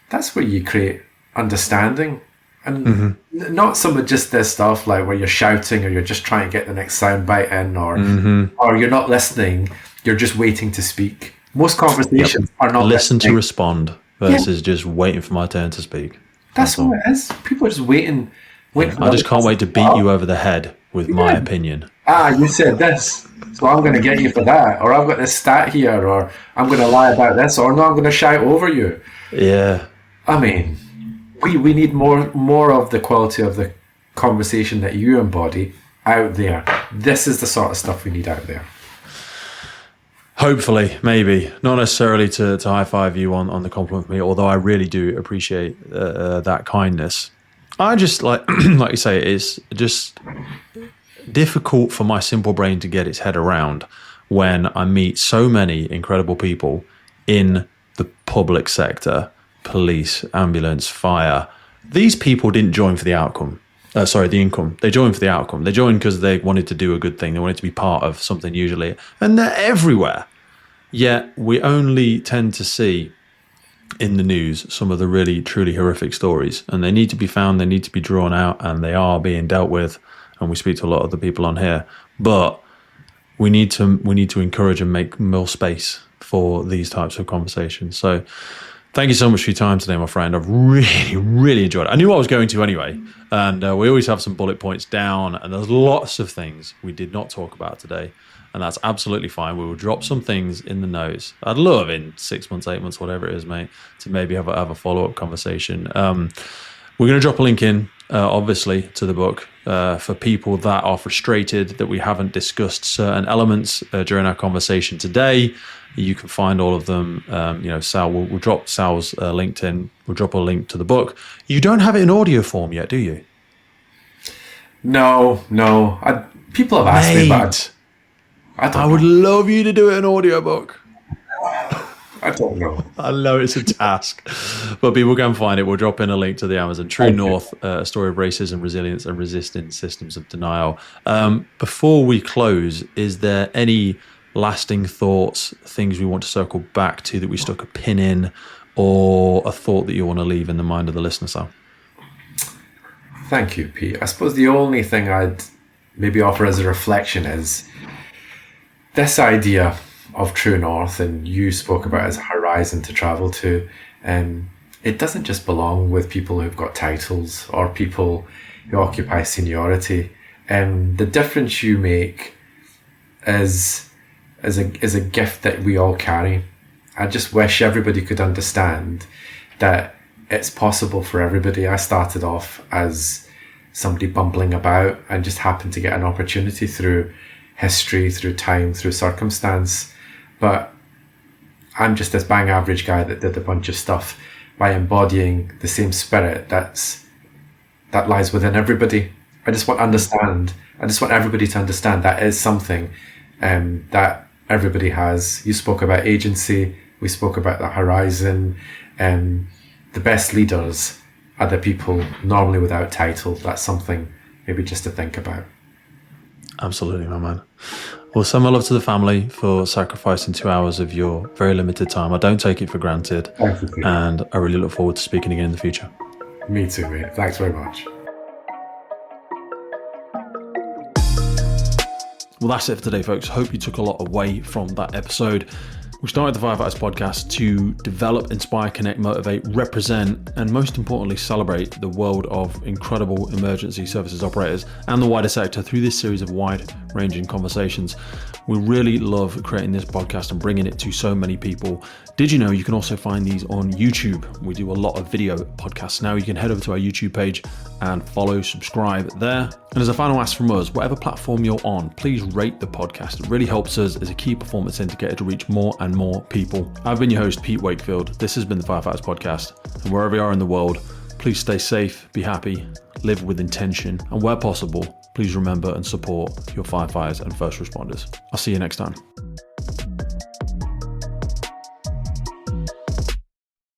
that's where you create understanding. And not some of just this stuff like where you're shouting or you're just trying to get the next soundbite in, or you're not listening, you're just waiting to speak. Most conversations are not listen to respond versus just waiting for my turn to speak. That's what it is. People are just waiting. I just can't wait to beat you over the head with my opinion. You said this, so I'm going to get you for that, or I've got this stat here, or I'm going to lie about this, or no, I'm going to shout over you. Yeah. I mean, we need more of the quality of the conversation that you embody out there. This is the sort of stuff we need out there. Hopefully, maybe. Not necessarily to high-five you on the compliment for me, although I really do appreciate that kindness. I just, like you say, it's just difficult for my simple brain to get its head around when I meet so many incredible people in the public sector, police, ambulance, fire. These people didn't join for the outcome. The income. They joined for the outcome. They joined because they wanted to do a good thing. They wanted to be part of something usually. And they're everywhere. Yet we only tend to see in the news some of the really, truly horrific stories. And they need to be found. They need to be drawn out. And they are being dealt with. And we speak to a lot of the people on here. But we need to encourage and make more space for these types of conversations. So Thank you so much for your time today, my friend. I've really enjoyed it. I knew I was going to anyway, and we always have some bullet points down, and there's lots of things we did not talk about today, and that's absolutely fine. We will drop some things in the notes. I'd love in 6 months, 8 months, whatever it is, mate, to maybe have a follow-up conversation. We're going to drop a link in, obviously, to the book for people that are frustrated that we haven't discussed certain elements during our conversation today. You can find all of them. Sal, we'll drop Sal's LinkedIn. We'll drop a link to the book. You don't have it in audio form yet, do you? No. People have asked me, but I would love you to do it in audiobook. I don't know. I know it's a task, but people can find it. We'll drop in a link to the Amazon. True North, a story of racism, resilience, and resisting systems of denial. Before we close, is there any lasting thoughts, things we want to circle back to that we stuck a pin in, or a thought that you want to leave in the mind of the listener, Sam? Thank you, Pete. I suppose the only thing I'd maybe offer as a reflection is this idea of True North, and you spoke about as a horizon to travel to. It doesn't just belong with people who've got titles or people who occupy seniority. The difference you make is a gift that we all carry. I just wish everybody could understand that it's possible for everybody. I started off as somebody bumbling about and just happened to get an opportunity through history, through time, through circumstance. But I'm just this bang average guy that did a bunch of stuff by embodying the same spirit that lies within everybody. I just want everybody to understand that is something that everybody has. You spoke about agency. We spoke about the horizon. The best leaders are the people normally without title. That's something maybe just to think about. Absolutely, my man. Well, send my love to the family for sacrificing 2 hours of your very limited time. I don't take it for granted. Thank you, Pete. And I really look forward to speaking again in the future. Me too, mate. Thanks very much. Well, that's it for today, folks. Hope you took a lot away from that episode. We started the Firefighters podcast to develop, inspire, connect, motivate, represent, and most importantly, celebrate the world of incredible emergency services operators and the wider sector through this series of wide-ranging conversations. We really love creating this podcast and bringing it to so many people. Did you know you can also find these on YouTube? We do a lot of video podcasts now. You can head over to our YouTube page and follow, subscribe there. And as a final ask from us, whatever platform you're on, please rate the podcast. It really helps us as a key performance indicator to reach more and more people. I've been your host, Pete Wakefield. This has been the Firefighters Podcast. And wherever you are in the world, please stay safe, be happy, live with intention, and where possible, please remember and support your firefighters and first responders. I'll see you next time.